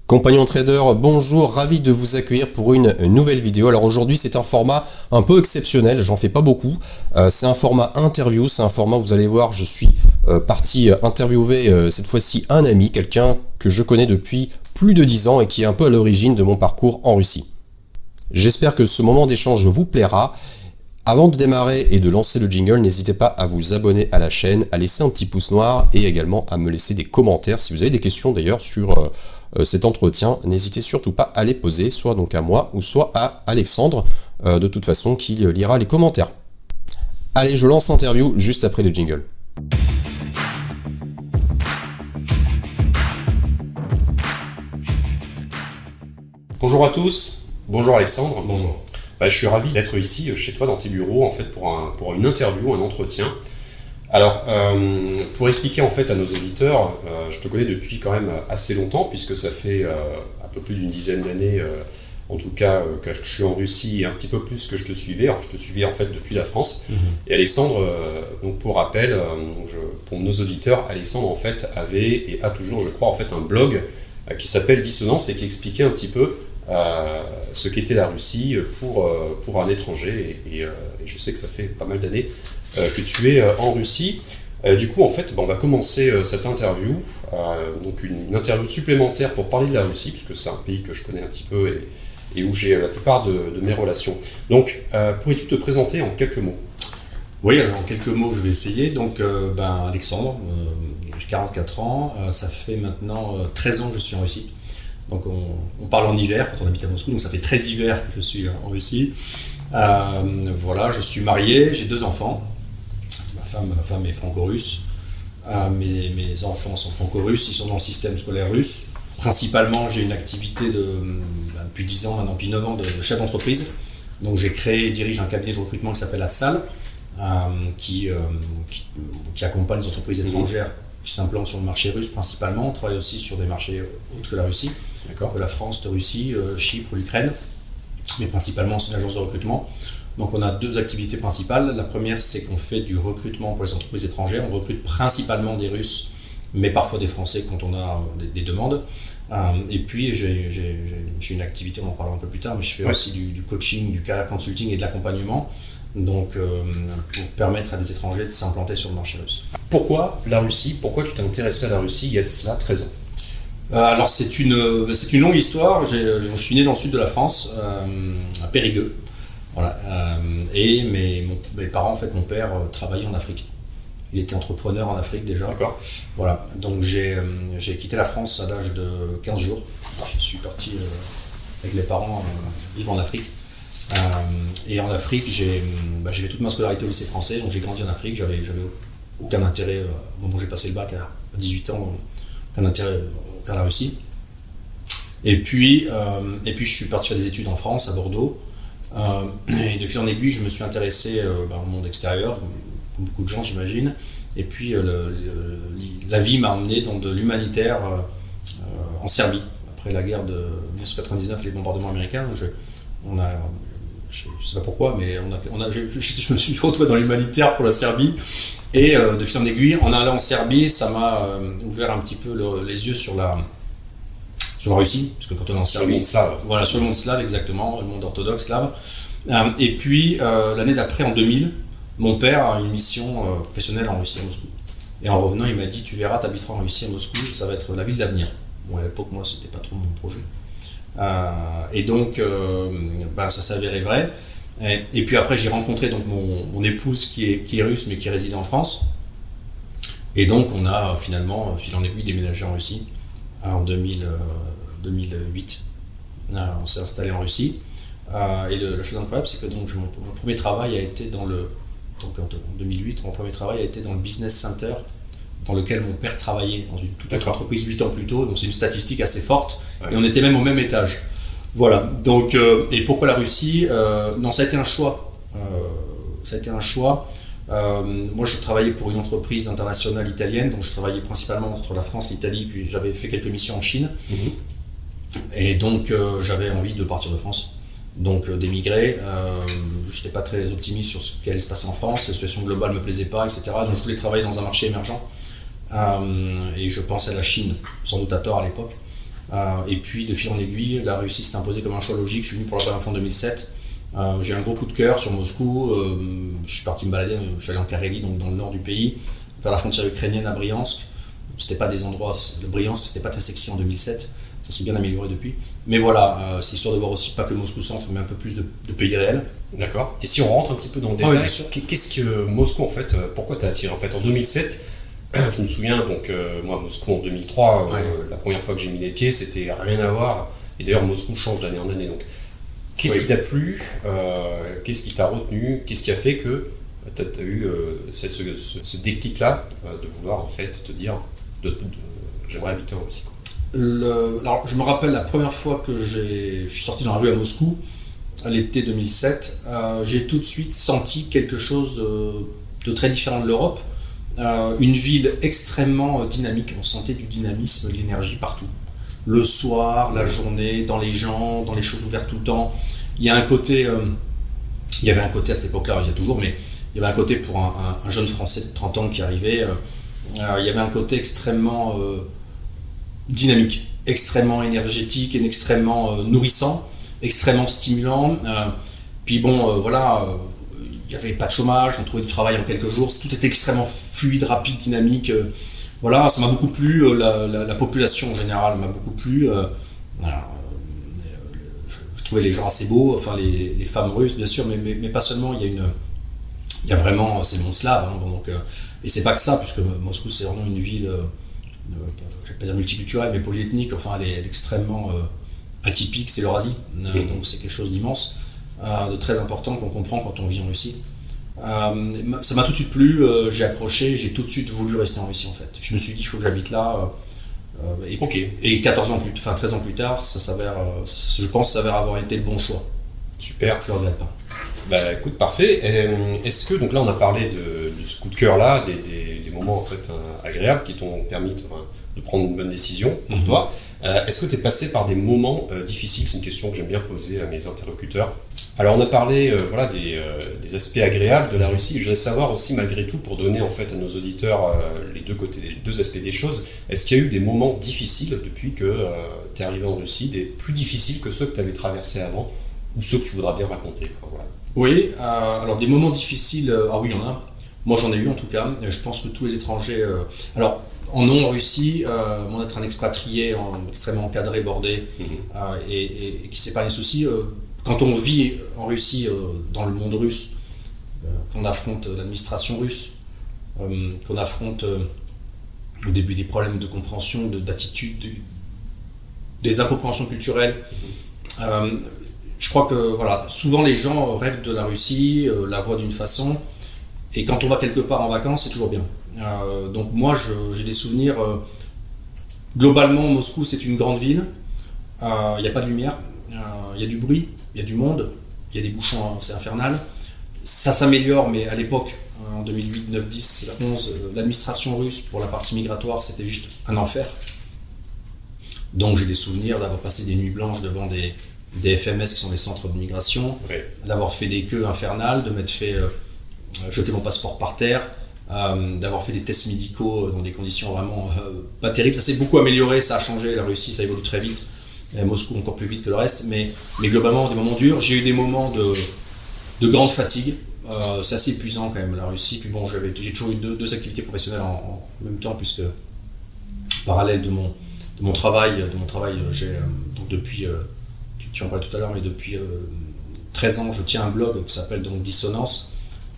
Compagnon trader, bonjour, ravi de vous accueillir pour une nouvelle vidéo. Alors aujourd'hui c'est un format un peu exceptionnel, j'en fais pas beaucoup. C'est un format interview, c'est un format où vous allez voir, je suis parti interviewer cette fois-ci un ami, quelqu'un que je connais depuis plus de 10 ans et qui est un peu à l'origine de mon parcours en Russie. J'espère que ce moment d'échange vous plaira. Avant de démarrer et de lancer le jingle, n'hésitez pas à vous abonner à la chaîne, à laisser un petit pouce noir et également à me laisser des commentaires. Si vous avez des questions d'ailleurs sur cet entretien, n'hésitez surtout pas à les poser, soit donc à moi ou soit à Alexandre, de toute façon qui lira les commentaires. Allez, je lance l'interview juste après le jingle. Bonjour à tous, bonjour Alexandre. Bonjour. Je suis ravi d'être ici chez toi dans tes bureaux en fait pour une interview, un entretien. Alors, pour expliquer en fait à nos auditeurs, je te connais depuis quand même assez longtemps puisque ça fait un peu plus d'une dizaine d'années, en tout cas que je suis en Russie et un petit peu plus que je te suivais. Alors, je te suivais en fait depuis la France. Et Alexandre, donc pour rappel, pour nos auditeurs, Alexandre en fait avait et a toujours, je crois, en fait un blog qui s'appelle Dissonance et qui expliquait un petit peu ce qu'était la Russie pour un étranger et je sais que ça fait pas mal d'années que tu es en Russie. Du coup en fait on va commencer cette interview, donc une interview supplémentaire pour parler de la Russie puisque c'est un pays que je connais un petit peu et où j'ai la plupart de mes relations. Donc pourrais-tu te présenter en quelques mots? Oui, alors en quelques mots je vais essayer. Donc Alexandre, j'ai 44 ans, ça fait maintenant 13 ans que je suis en Russie. Donc on parle en hiver quand on habite à Moscou, donc ça fait 13 hivers que je suis en Russie. Voilà, je suis marié, j'ai 2 enfants. Ma femme est franco-russe. Mes enfants sont franco-russes, ils sont dans le système scolaire russe. Principalement, j'ai une activité depuis 10 ans, maintenant depuis 9 ans, de chef d'entreprise. Donc j'ai créé et dirige un cabinet de recrutement qui s'appelle Atsal, qui accompagne les entreprises étrangères qui s'implantent sur le marché russe principalement. On travaille aussi sur des marchés autres que la Russie, que la France, la Russie, Chypre, l'Ukraine, mais principalement c'est une agence de recrutement. Donc on a 2 activités principales. La première, c'est qu'on fait du recrutement pour les entreprises étrangères. On recrute principalement des Russes, mais parfois des Français quand on a des demandes. Et puis j'ai une activité, on en parlera un peu plus tard, mais je fais aussi du coaching, du career consulting et de l'accompagnement. Donc pour permettre à des étrangers de s'implanter sur le marché russe. Pourquoi la Russie? Pourquoi tu t'es intéressé à la Russie il y a de cela 13 ans? Alors c'est une longue histoire. Je suis né dans le sud de la France, à Périgueux. Voilà. Et mes parents, en fait, mon père travaillait en Afrique. Il était entrepreneur en Afrique déjà. D'accord. Voilà. Donc j'ai quitté la France à l'âge de 15 jours. Je suis parti avec les parents vivre en Afrique. Et en Afrique, j'ai fait toute ma scolarité au lycée français, donc j'ai grandi en Afrique. J'avais aucun intérêt, au moment où j'ai passé le bac à 18 ans, aucun intérêt vers la Russie. Et puis je suis parti faire des études en France, à Bordeaux. Et de fil en aiguille, je me suis intéressé au monde extérieur, comme beaucoup de gens j'imagine. Et puis la vie m'a emmené dans de l'humanitaire en Serbie. Après la guerre de 1999, les bombardements américains, je ne sais pas pourquoi, mais je me suis retrouvé dans l'humanitaire pour la Serbie. Et de fil en aiguille, en allant en Serbie, ça m'a ouvert un petit peu les yeux sur la Russie, parce que quand on est en Serbie, sur le monde slave. Voilà, sur le monde slave, exactement, le monde orthodoxe slave. Et puis l'année d'après, en 2000, mon père a une mission professionnelle en Russie, à Moscou. Et en revenant, il m'a dit: tu verras, tu habiteras en Russie, à Moscou, ça va être la ville d'avenir. Bon, à l'époque, moi, c'était pas trop mon projet. Et donc, ça s'est avéré vrai. Et puis après, j'ai rencontré donc mon épouse qui est russe, mais qui réside en France. Et donc, on a finalement, fil en aiguille, déménagé en Russie en 2008. On s'est installé en Russie. Et la chose incroyable, c'est que donc, mon premier travail a été en 2008, mon premier travail a été dans le business center dans lequel mon père travaillait dans une toute autre entreprise 8 ans plus tôt. Donc c'est une statistique assez forte. Ouais. Et on était même au même étage. Voilà. Donc, et pourquoi la Russie? Non, ça a été un choix. Moi, je travaillais pour une entreprise internationale italienne, donc je travaillais principalement entre la France et l'Italie, puis j'avais fait quelques missions en Chine. Et donc, j'avais envie de partir de France, donc d'émigrer. Je n'étais pas très optimiste sur ce qui allait se passer en France, la situation globale ne me plaisait pas, etc. Donc, je voulais travailler dans un marché émergent. Et je pensais à la Chine, sans doute à tort à l'époque. Et puis de fil en aiguille, la Russie s'est imposée comme un choix logique. Je suis venu pour la première fois en 2007. J'ai un gros coup de cœur sur Moscou. Je suis parti me balader, je suis allé en Carélie, donc dans le nord du pays, vers la frontière ukrainienne à Briansk. C'était pas des endroits, le Briansk, c'était pas très sexy en 2007. Ça s'est bien amélioré depuis. Mais voilà, c'est histoire de voir aussi pas que le Moscou centre, mais un peu plus de pays réels. D'accord. Et si on rentre un petit peu dans le détail, qu'est-ce que Moscou en fait, pourquoi t'as attiré en fait en 2007? Je me souviens donc moi Moscou en 2003, la première fois que j'ai mis les pieds, c'était rien à voir. Et d'ailleurs Moscou change d'année en année. Donc qu'est-ce qui t'a plu, qu'est-ce qui t'a retenu, qu'est-ce qui a fait que t'as eu ce déclic-là de vouloir en fait te dire j'aimerais habiter en Russie. Alors, je me rappelle la première fois que je suis sorti dans la rue à Moscou, à l'été 2007, j'ai tout de suite senti quelque chose de très différent de l'Europe. Une ville extrêmement dynamique, on sentait du dynamisme, de l'énergie partout. Le soir, la journée, dans les gens, dans les choses ouvertes tout le temps. Il y avait un côté à cette époque-là, il y a toujours, mais il y avait un côté pour un jeune Français de 30 ans qui arrivait, il y avait un côté extrêmement dynamique, extrêmement énergétique et extrêmement nourrissant, extrêmement stimulant. Puis bon, il n'y avait pas de chômage, on trouvait du travail en quelques jours, tout était extrêmement fluide, rapide, dynamique. Voilà, ça m'a beaucoup plu, la population en général m'a beaucoup plu. Je trouvais les gens assez beaux, enfin les femmes russes bien sûr, mais pas seulement, il y a vraiment, c'est le monde slave, hein, donc, et c'est pas que ça, puisque Moscou c'est vraiment une ville, je vais pas dire multiculturelle, mais polyethnique, enfin elle est extrêmement atypique, c'est l'Eurasie, donc c'est quelque chose d'immense, de très important qu'on comprend quand on vit en Russie. Ça m'a tout de suite plu, j'ai accroché, j'ai tout de suite voulu rester en Russie en fait. Je me suis dit il faut que j'habite là, et 13 ans plus tard, ça s'avère, je pense, ça s'avère avoir été le bon choix. Super. Je le regrette pas. Bah écoute, parfait. Est-ce que, donc là on a parlé de ce coup de cœur là, des moments en fait agréables qui t'ont permis de prendre une bonne décision pour toi. Est-ce que tu es passé par des moments difficiles? C'est une question que j'aime bien poser à mes interlocuteurs. Alors on a parlé des aspects agréables de la Russie. Je voudrais savoir aussi malgré tout, pour donner en fait à nos auditeurs les deux aspects des choses, est-ce qu'il y a eu des moments difficiles depuis que tu es arrivé en Russie, des plus difficiles que ceux que tu avais traversés avant, ou ceux que tu voudras bien raconter? Voilà. Oui, alors des moments difficiles, oui il y en a. Moi j'en ai eu en tout cas. Je pense que tous les étrangers... alors en non-Russie, d'être un expatrié extrêmement encadré, bordé, et qui sait pas les soucis. Quand on vit en Russie, dans le monde russe, qu'on affronte l'administration russe, qu'on affronte au début des problèmes de compréhension, d'attitude, des incompréhensions culturelles, je crois que voilà, souvent les gens rêvent de la Russie, la voient d'une façon, et quand on va quelque part en vacances, c'est toujours bien. Donc moi, j'ai des souvenirs. Globalement, Moscou, c'est une grande ville. Il n'y a pas de lumière, il y a du bruit, il y a du monde, il y a des bouchons, c'est infernal. Ça s'améliore, mais à l'époque, en 2008, 9, 10, 11, l'administration russe pour la partie migratoire, c'était juste un enfer. Donc j'ai des souvenirs d'avoir passé des nuits blanches devant des FMS qui sont des centres de migration, d'avoir fait des queues infernales, de m'être fait jeter mon passeport par terre, d'avoir fait des tests médicaux dans des conditions vraiment pas terribles. Ça s'est beaucoup amélioré, ça a changé, la Russie ça évolue très vite, et Moscou encore plus vite que le reste, mais globalement des moments durs. J'ai eu des moments de grande fatigue, c'est assez épuisant quand même la Russie. Puis bon, j'ai toujours eu deux activités professionnelles en même temps, puisque parallèle de mon travail, j'ai donc depuis, tu en parlais tout à l'heure, mais depuis 13 ans je tiens un blog qui s'appelle donc Dissonance,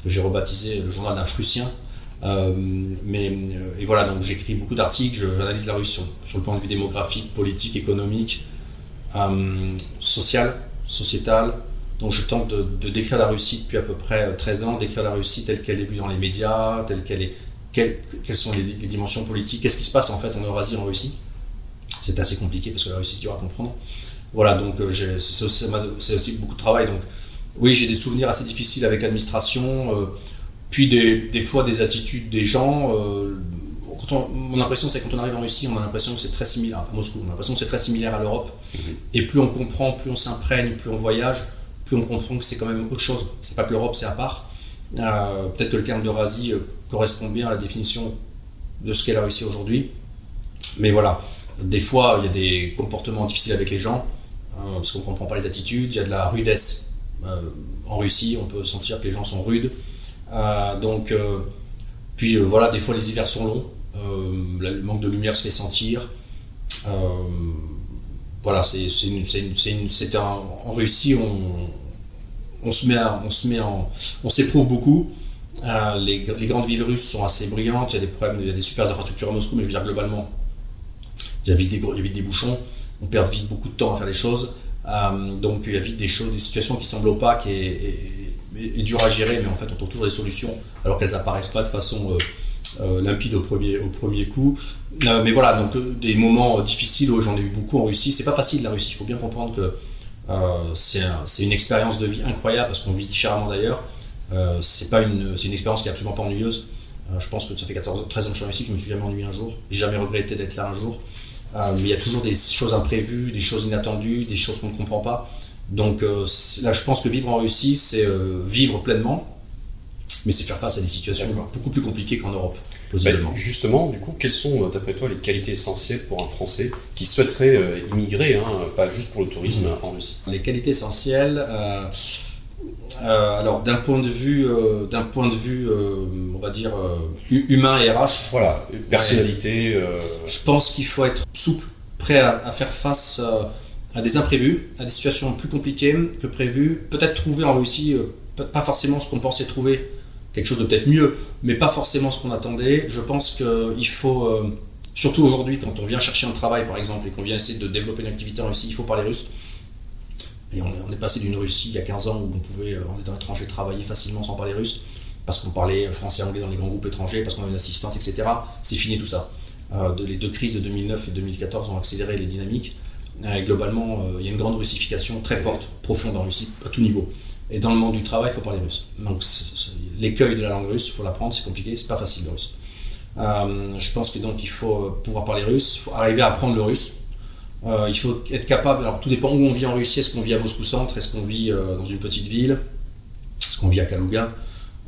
que j'ai rebaptisé le journal d'un Frussien. Et voilà, donc j'écris beaucoup d'articles, j'analyse la Russie sur le point de vue démographique, politique, économique, sociétal. Donc je tente de décrire la Russie depuis à peu près 13 ans, décrire la Russie telle qu'elle est vue dans les médias, telle qu'elle est, quelles sont les dimensions politiques, qu'est-ce qui se passe en fait en Eurasie, en Russie. C'est assez compliqué parce que la Russie c'est dur à comprendre. Voilà, donc c'est aussi beaucoup de travail. Donc oui, j'ai des souvenirs assez difficiles avec l'administration, puis des fois des attitudes des gens. Mon impression c'est que quand on arrive en Russie, on a l'impression que c'est très similaire à Moscou, on a l'impression que c'est très similaire à l'Europe. Et plus on comprend, plus on s'imprègne, plus on voyage, plus on comprend que c'est quand même autre chose. C'est pas que l'Europe c'est à part. Peut-être que le terme d'Eurasie correspond bien à la définition de ce qu'est la Russie aujourd'hui. Mais voilà, Des fois, il y a des comportements difficiles avec les gens, parce qu'on ne comprend pas les attitudes. Il y a de la rudesse. En Russie, on peut sentir que les gens sont rudes. Puis voilà, des fois les hivers sont longs. Le manque de lumière se fait sentir. Voilà, en Russie, on s'éprouve beaucoup. Les grandes villes russes sont assez brillantes. Il y a des problèmes, il y a des super infrastructures à Moscou, mais je veux dire globalement, il y a vite des bouchons. On perd vite beaucoup de temps à faire les choses. Donc il y a vite des situations qui semblent opaques et dures à gérer, mais en fait on trouve toujours des solutions alors qu'elles apparaissent pas de façon limpide au premier coup. Mais voilà, donc des moments difficiles, j'en ai eu beaucoup en Russie. C'est pas facile la Russie, il faut bien comprendre que c'est une expérience de vie incroyable parce qu'on vit différemment d'ailleurs. C'est une expérience qui est absolument pas ennuyeuse. Je pense que ça fait 13 ans que je suis ici, je me suis jamais ennuyé un jour, j'ai jamais regretté d'être là un jour. Mais il y a toujours des choses imprévues, des choses inattendues, des choses qu'on ne comprend pas. Donc là, je pense que vivre en Russie, c'est vivre pleinement, mais c'est faire face à des situations beaucoup plus compliquées qu'en Europe, possiblement. Justement, du coup, quelles sont, d'après toi, les qualités essentielles pour un Français qui souhaiterait immigrer, pas juste pour le tourisme, en Russie? Les qualités essentielles, alors d'un point de vue, on va dire humain et RH. Voilà, personnalité. Je pense qu'il faut être souple, prêt à faire face à des imprévus, à des situations plus compliquées que prévues. Peut-être trouver en Russie, pas forcément ce qu'on pensait trouver, quelque chose de peut-être mieux, mais pas forcément ce qu'on attendait. Je pense qu'il faut, surtout aujourd'hui, quand on vient chercher un travail par exemple et qu'on vient essayer de développer une activité en Russie, il faut parler russe. Et on est passé d'une Russie il y a 15 ans où on pouvait, en étant étranger, travailler facilement sans parler russe, parce qu'on parlait français et anglais dans les grands groupes étrangers, parce qu'on avait une assistante, etc. C'est fini tout ça. Les deux crises de 2009 et 2014 ont accéléré les dynamiques. Globalement, il y a une grande russification très forte, profonde en Russie, à tout niveau. Et dans le monde du travail, il faut parler russe. Donc l'écueil de la langue russe, il faut l'apprendre, c'est compliqué, c'est pas facile le russe. Je pense que donc il faut pouvoir parler russe, il faut arriver à apprendre le russe. Il faut être capable, alors tout dépend où on vit en Russie, est-ce qu'on vit à Moscou Centre, est-ce qu'on vit dans une petite ville, est-ce qu'on vit à Kaluga,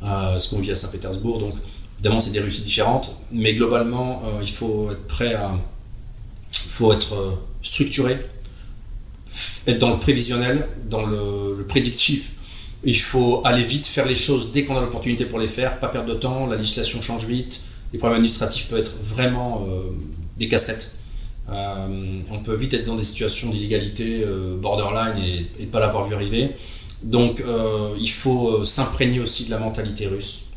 est-ce qu'on vit à Saint-Pétersbourg, donc évidemment c'est des Russies différentes, mais globalement il faut être prêt il faut être structuré, être dans le prévisionnel, dans le prédictif, il faut aller vite, faire les choses dès qu'on a l'opportunité pour les faire, pas perdre de temps, la législation change vite, les problèmes administratifs peuvent être vraiment des casse-têtes. On peut vite être dans des situations d'illégalité borderline et ne pas l'avoir vu arriver. Donc il faut s'imprégner aussi de la mentalité russe.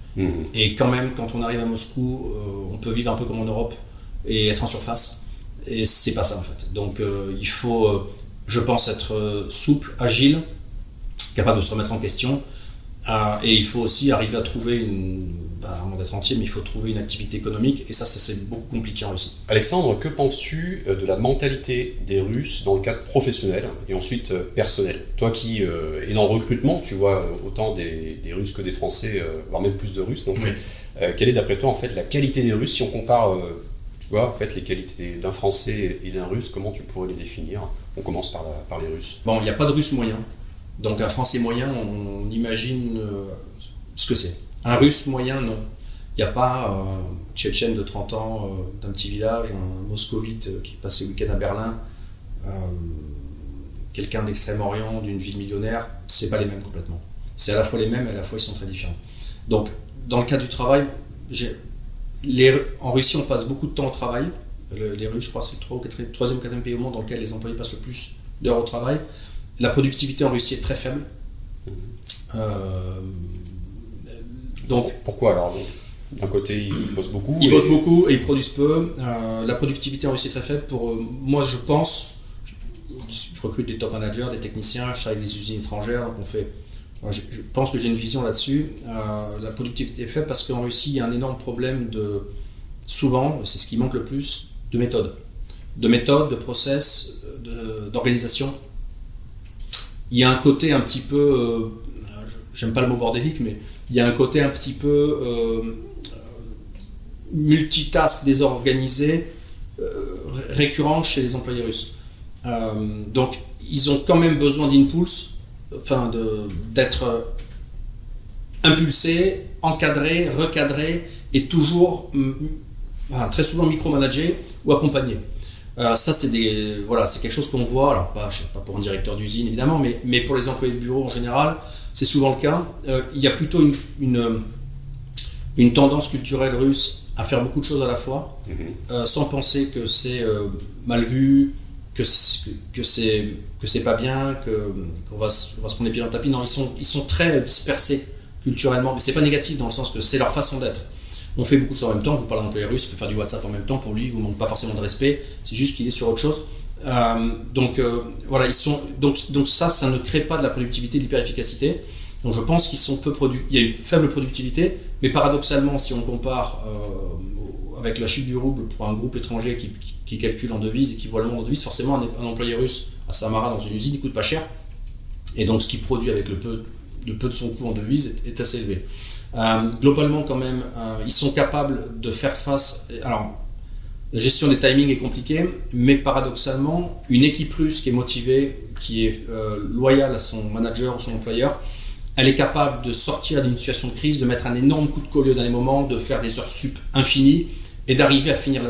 Et quand même, quand on arrive à Moscou, on peut vivre un peu comme en Europe et être en surface. Et c'est pas ça en fait. Donc il faut, je pense, être souple, agile, capable de se remettre en question. Et il faut aussi arriver à trouver avant d'être entier, mais il faut trouver une activité économique, et ça c'est beaucoup compliqué en Russie. Alexandre, que penses-tu de la mentalité des Russes dans le cadre professionnel et ensuite personnel? Toi qui es dans le recrutement, tu vois autant des Russes que des Français, voire même plus de Russes, donc, oui. Quelle est d'après toi en fait la qualité des Russes si on compare tu vois, en fait, les qualités d'un Français et d'un Russe, comment tu pourrais les définir? On commence par les Russes. Bon, il n'y a pas de Russe moyen. Donc un Français moyen, on imagine ce que c'est. Un Russe moyen, non. Il n'y a pas un Tchétchène de 30 ans d'un petit village, un Moscovite qui passe le week-end à Berlin, quelqu'un d'Extrême-Orient, d'une ville millionnaire. C'est pas les mêmes complètement. C'est à la fois les mêmes et à la fois ils sont très différents. Donc dans le cas du travail, en Russie on passe beaucoup de temps au travail. Les Russes, je crois, c'est le troisième ou quatrième pays au monde dans lequel les employés passent le plus d'heures au travail. La productivité en Russie est très faible. Donc, pourquoi alors? D'un côté, ils bossent beaucoup. Ils bossent beaucoup et ils produisent peu. La productivité en Russie est très faible. Moi, je pense, je recrute des top managers, des techniciens, je travaille avec des usines étrangères. Je pense que j'ai une vision là-dessus. La productivité est faible parce qu'en Russie, il y a un énorme problème souvent, c'est ce qui manque le plus, de méthode. De méthode, de process, d'organisation. Il y a un côté un petit peu, j'aime pas le mot bordélique, mais il y a un côté un petit peu multitask, désorganisé, récurrent chez les employés russes. Donc, ils ont quand même besoin d'impulse, d'être impulsés, encadrés, recadrés et toujours, très souvent micromanagés ou accompagnés. Ça, c'est quelque chose qu'on voit, alors pas pour un directeur d'usine évidemment, mais pour les employés de bureau en général, c'est souvent le cas. Il y a plutôt une tendance culturelle russe à faire beaucoup de choses à la fois, sans penser que c'est mal vu, que c'est pas bien, qu'on va se prendre les pieds dans le tapis. Non, ils sont très dispersés culturellement, mais c'est pas négatif dans le sens que c'est leur façon d'être. On fait beaucoup de choses en même temps, vous parlez d'employé russe, il peut faire du WhatsApp en même temps, pour lui, il vous manque pas forcément de respect, c'est juste qu'il est sur autre chose. Voilà, donc ça ne crée pas de la productivité, de l'hyper-efficacité. Donc je pense qu'ils sont il y a une faible productivité, mais paradoxalement, si on compare avec la chute du rouble pour un groupe étranger qui calcule en devises et qui voit le monde en devises, forcément un employé russe à Samara dans une usine, il coûte pas cher. Et donc ce qu'il produit avec le peu de son coût en devises est assez élevé. Globalement quand même, ils sont capables de faire face. Alors, la gestion des timings est compliquée, mais paradoxalement, une équipe russe qui est motivée, qui est loyale à son manager ou son employeur, elle est capable de sortir d'une situation de crise, de mettre un énorme coup de collier au dernier moment, de faire des heures sup infinies et d'arriver à finir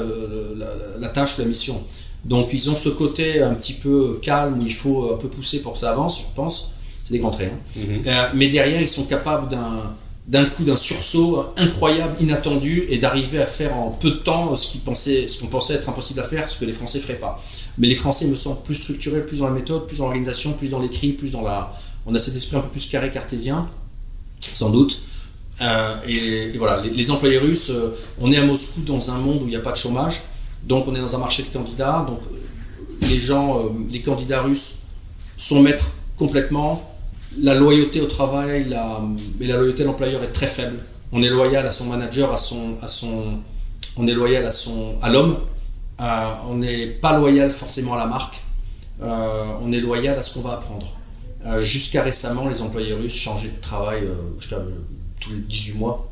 la tâche ou la mission. Donc ils ont ce côté un petit peu calme où il faut un peu pousser pour que ça avance, je pense. C'est des grands traits. Mais derrière, ils sont capables d'un sursaut incroyable, inattendu, et d'arriver à faire en peu de temps ce qu'on pensait être impossible à faire, ce que les Français ne feraient pas. Mais les Français me semblent plus structurés, plus dans la méthode, plus dans l'organisation, plus dans l'écrit, plus dans on a cet esprit un peu plus carré cartésien, sans doute. Et voilà, les employés russes, on est à Moscou dans un monde où il n'y a pas de chômage, donc on est dans un marché de candidats, donc les candidats russes sont maîtres complètement. La loyauté au travail et la loyauté à l'employeur est très faible. On est loyal à son manager, on est loyal à l'homme. On n'est pas loyal forcément à la marque. On est loyal à ce qu'on va apprendre. Jusqu'à récemment, les employés russes changeaient de travail tous les 18 mois.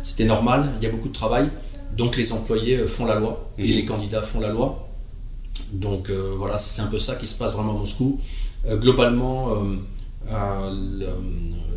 C'était normal, il y a beaucoup de travail. Donc les employés font la loi et les candidats font la loi. Donc voilà, c'est un peu ça qui se passe vraiment à Moscou. Globalement,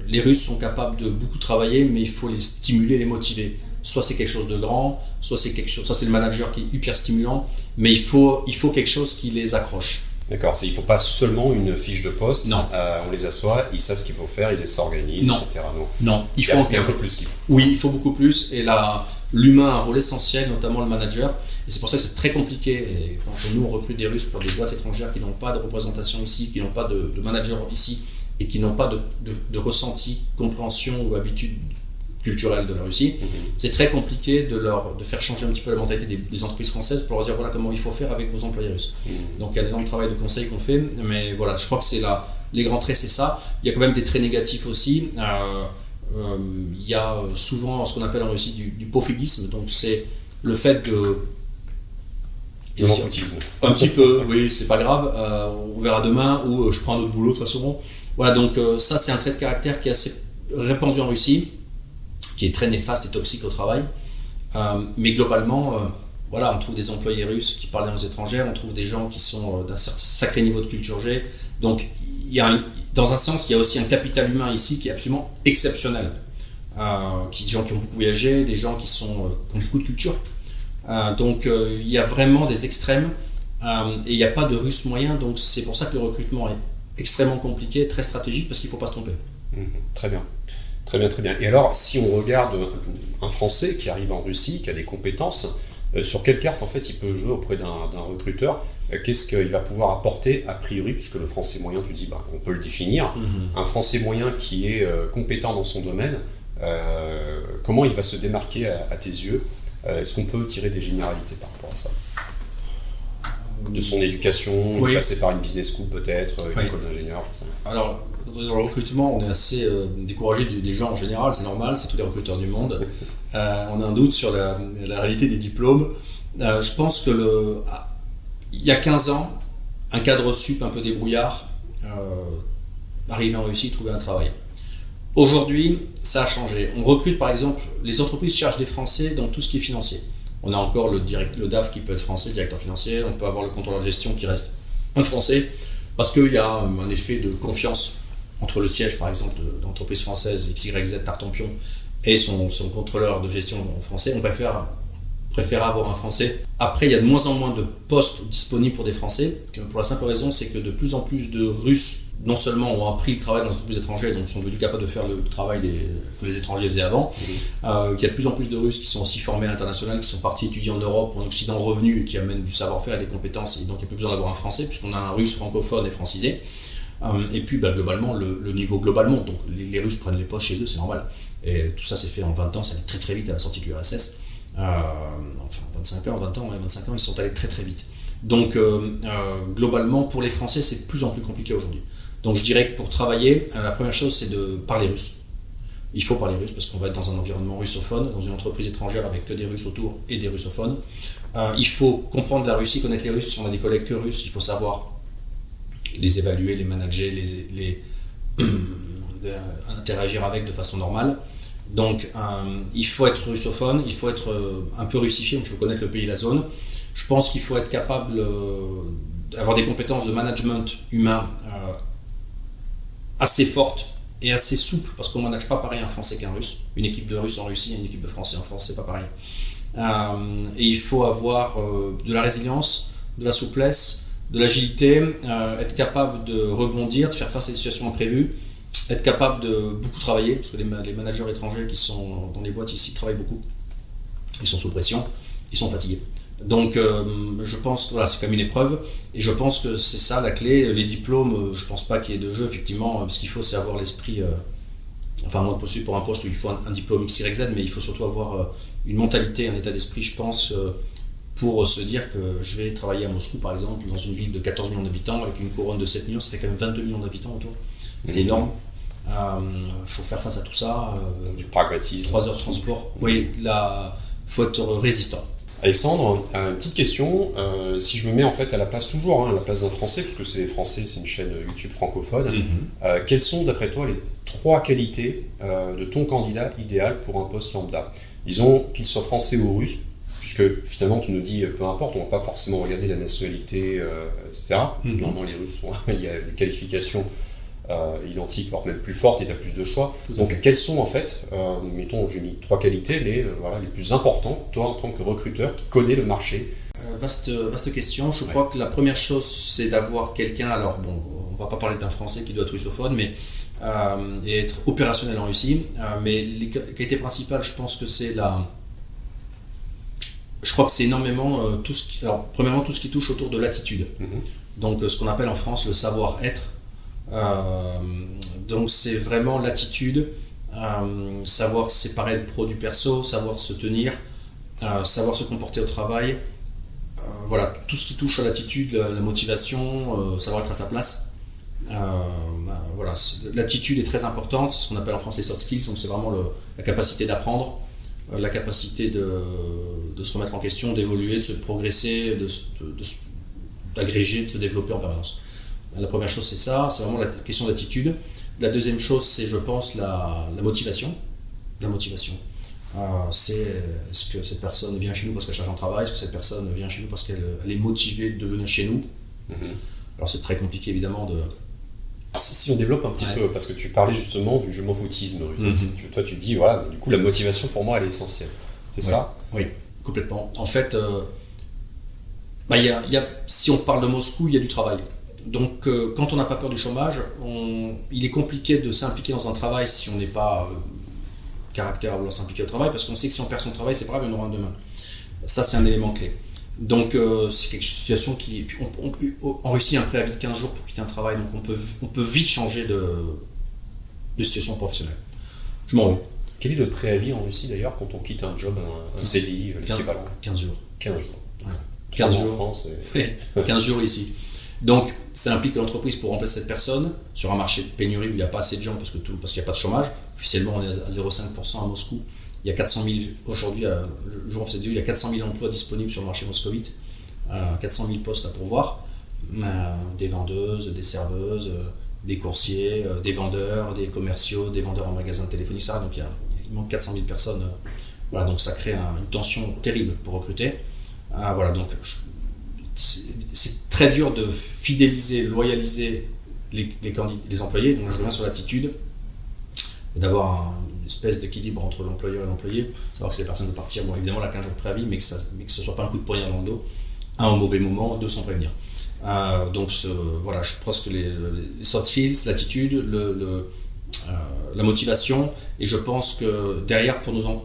les Russes sont capables de beaucoup travailler, mais il faut les stimuler, les motiver. Soit c'est quelque chose de grand, soit c'est le manager qui est hyper stimulant, mais il faut quelque chose qui les accroche. D'accord, il ne faut pas seulement une fiche de poste. Non. On les assoit, ils savent ce qu'il faut faire, ils s'organisent, etc. Non, il faut un peu plus qu'il faut. Oui, il faut beaucoup plus. Et là, l'humain a un rôle essentiel, notamment le manager. Et c'est pour ça que c'est très compliqué. Et quand nous, on recrute des Russes pour des boîtes étrangères qui n'ont pas de représentation ici, qui n'ont pas de manager ici, et qui n'ont pas de ressenti, compréhension ou habitude culturelle de la Russie, c'est très compliqué de faire changer un petit peu la mentalité des entreprises françaises pour leur dire voilà comment il faut faire avec vos employés russes. Donc il y a un énorme travail de conseil qu'on fait, mais voilà, je crois que les grands traits c'est ça. Il y a quand même des traits négatifs aussi. Il y a souvent ce qu'on appelle en Russie du pofigisme, donc c'est le fait de... Je m'en foutisme. Un petit peu, oui, c'est pas grave, on verra demain, ou je prends un autre boulot de toute façon. Voilà, donc ça c'est un trait de caractère qui est assez répandu en Russie, qui est très néfaste et toxique au travail. Mais globalement, voilà, on trouve des employés russes qui parlent des langues étrangères, on trouve des gens qui sont d'un sacré niveau de culture G. Donc, dans un sens, il y a aussi un capital humain ici qui est absolument exceptionnel. Des gens qui ont beaucoup voyagé, des gens qui ont beaucoup de culture. Donc, il y a vraiment des extrêmes et il n'y a pas de Russe moyen. Donc, c'est pour ça que le recrutement est extrêmement compliqué, très stratégique, parce qu'il ne faut pas se tromper. Très bien. Très bien, très bien. Et alors, si on regarde un Français qui arrive en Russie, qui a des compétences, sur quelle carte en fait il peut jouer auprès d'un recruteur? Qu'est-ce qu'il va pouvoir apporter a priori, puisque le Français moyen, tu dis, on peut le définir. Un Français moyen qui est compétent dans son domaine, comment il va se démarquer à tes yeux? Est-ce qu'on peut tirer des généralités par rapport à ça? De son éducation, oui. Passer par une business school peut-être, une école d'ingénieur. Alors, dans le recrutement, on est assez découragé des gens en général, c'est normal, c'est tous les recruteurs du monde. On a un doute sur la réalité des diplômes. Je pense que il y a 15 ans, un cadre sup un peu débrouillard arrivait en Russie, trouvait un travail. Aujourd'hui, ça a changé. On recrute par exemple, les entreprises cherchent des Français dans tout ce qui est financier. On a encore le DAF qui peut être français, le directeur financier, on peut avoir le contrôleur de gestion qui reste un Français, parce qu'il y a un effet de confiance entre le siège par exemple d'entreprise française XYZ Tartampion et son contrôleur de gestion français. On préfère préféreraient avoir un Français. Après, il y a de moins en moins de postes disponibles pour des Français, pour la simple raison, c'est que de plus en plus de Russes, non seulement ont appris le travail dans les entreprises étrangères, donc sont devenus capables de faire le travail que les étrangers faisaient avant, qu'il y a de plus en plus de Russes qui sont aussi formés à l'international, qui sont partis étudier en Europe, en Occident revenus, et qui amènent du savoir-faire et des compétences, et donc il n'y a plus besoin d'avoir un Français, puisqu'on a un Russe francophone et francisé. Et puis globalement, le niveau globalement, donc les Russes prennent les postes chez eux, c'est normal. Et tout ça s'est fait en 20 ans, ça allait très très vite à la sortie de l'URSS. Enfin 25 ans, 20 ans, 25 ans, ils sont allés très très vite. Donc globalement, pour les Français, c'est de plus en plus compliqué aujourd'hui. Donc je dirais que pour travailler, la première chose, c'est de parler russe. Il faut parler russe parce qu'on va être dans un environnement russophone, dans une entreprise étrangère avec que des Russes autour et des russophones. Il faut comprendre la Russie, connaître les Russes. Si on a des collègues que russes, il faut savoir les évaluer, les manager, les interagir avec de façon normale. Donc il faut être russophone, il faut être un peu russifié, donc il faut connaître le pays et la zone. Je pense qu'il faut être capable d'avoir des compétences de management humain assez fortes et assez souples, parce qu'on ne manage pas pareil un Français qu'un Russe. Une équipe de Russes en Russie et une équipe de Français en France, c'est pas pareil. Et il faut avoir de la résilience, de la souplesse, de l'agilité, être capable de rebondir, de faire face à des situations imprévues, être capable de beaucoup travailler, parce que les managers étrangers qui sont dans les boîtes ici travaillent beaucoup, ils sont sous pression, ils sont fatigués. Donc je pense que voilà, c'est comme une épreuve, et je pense que c'est ça la clé. Les diplômes, je pense pas qu'il y ait de jeu, effectivement. Ce qu'il faut, c'est avoir l'esprit, enfin moins possible pour un poste où il faut un diplôme XYZ, mais il faut surtout avoir une mentalité, un état d'esprit, je pense, pour se dire que je vais travailler à Moscou, par exemple, dans une ville de 14 millions d'habitants, avec une couronne de 7 millions, ça fait quand même 22 millions d'habitants autour. C'est énorme. Faut faire face à tout ça. Du pragmatisme. 3 heures de transport. Oui, là, faut être résistant. Alexandre, une petite question. Si je me mets en fait à la place toujours, à la place d'un Français, parce que c'est français, c'est une chaîne YouTube francophone, quelles sont d'après toi les 3 qualités de ton candidat idéal pour un poste lambda? Disons qu'il soit français ou russe, puisque finalement tu nous dis peu importe, on ne va pas forcément regarder la nationalité, etc. Normalement les Russes, il y a des qualifications identiques, voire même plus fortes, et tu as plus de choix. Donc quelles sont en fait, mettons, j'ai mis 3 qualités, les plus importantes, toi en tant que recruteur qui connais le marché? Vaste question. Je crois que la première chose, c'est d'avoir quelqu'un, alors bon, on va pas parler d'un Français qui doit être russophone, mais et être opérationnel en Russie, mais les qualités principales, je pense que c'est je crois que c'est énormément premièrement tout ce qui touche autour de l'attitude. Donc ce qu'on appelle en France le savoir-être. Donc c'est vraiment l'attitude, savoir séparer le pro du perso, savoir se tenir, savoir se comporter au travail, voilà, tout ce qui touche à l'attitude, la motivation, savoir être à sa place. Voilà, l'attitude est très importante, c'est ce qu'on appelle en France les soft skills, donc c'est vraiment la capacité d'apprendre, la capacité de se remettre en question, d'évoluer, de se progresser, d'agréger, de se développer en permanence. La première chose, c'est ça, c'est vraiment la question d'attitude. La deuxième chose, c'est, je pense, la motivation. La motivation. Est-ce que cette personne vient chez nous parce qu'elle cherche un travail? Est-ce que cette personne vient chez nous parce qu'elle est motivée de venir chez nous? Alors, c'est très compliqué, évidemment, de... Si on développe un petit peu, parce que tu parlais justement du je m'en foutisme. Toi, tu dis, voilà, du coup, la motivation, pour moi, elle est essentielle. C'est ça? Oui, complètement. En fait, si on parle de Moscou, il y a du travail. Donc, quand on n'a pas peur du chômage, il est compliqué de s'impliquer dans un travail si on n'est pas caractère à vouloir s'impliquer au travail, parce qu'on sait que si on perd son travail, c'est pas grave, il y en aura un demain. Ça, c'est un élément clé. Donc, c'est une situation qui... en Russie, il y a un préavis de 15 jours pour quitter un travail, donc on peut vite changer de situation professionnelle. Je m'en vais. Quel est le préavis en Russie, d'ailleurs, quand on quitte un job, un CDI, l'équivalent? 15 jours. 15 jours. Ouais. 15 jours. En France, 15 jours ici. Donc, ça implique que l'entreprise, pour remplacer cette personne, sur un marché de pénurie où il n'y a pas assez de gens parce qu'il n'y a pas de chômage, officiellement on est à 0,5% à Moscou, il y a 400 000, aujourd'hui, le jour où il y a 400 000 emplois disponibles sur le marché moscovite, 400 000 postes à pourvoir, des vendeuses, des serveuses, des coursiers, des vendeurs, des commerciaux, des vendeurs en magasin de téléphonie, ça. Donc il manque 400 000 personnes, voilà, donc ça crée une tension terrible pour recruter. Voilà, donc c'est très dur de fidéliser, loyaliser les employés, donc je reviens sur l'attitude, d'avoir espèce d'équilibre entre l'employeur et l'employé, savoir que si la personne veut partir, bon évidemment elle a 15 jours de préavis, mais que ce ne soit pas un coup de poignard dans le dos, à un mauvais moment, deux sans prévenir. Donc voilà, je pense que les soft skills, l'attitude, la motivation, et je pense que derrière on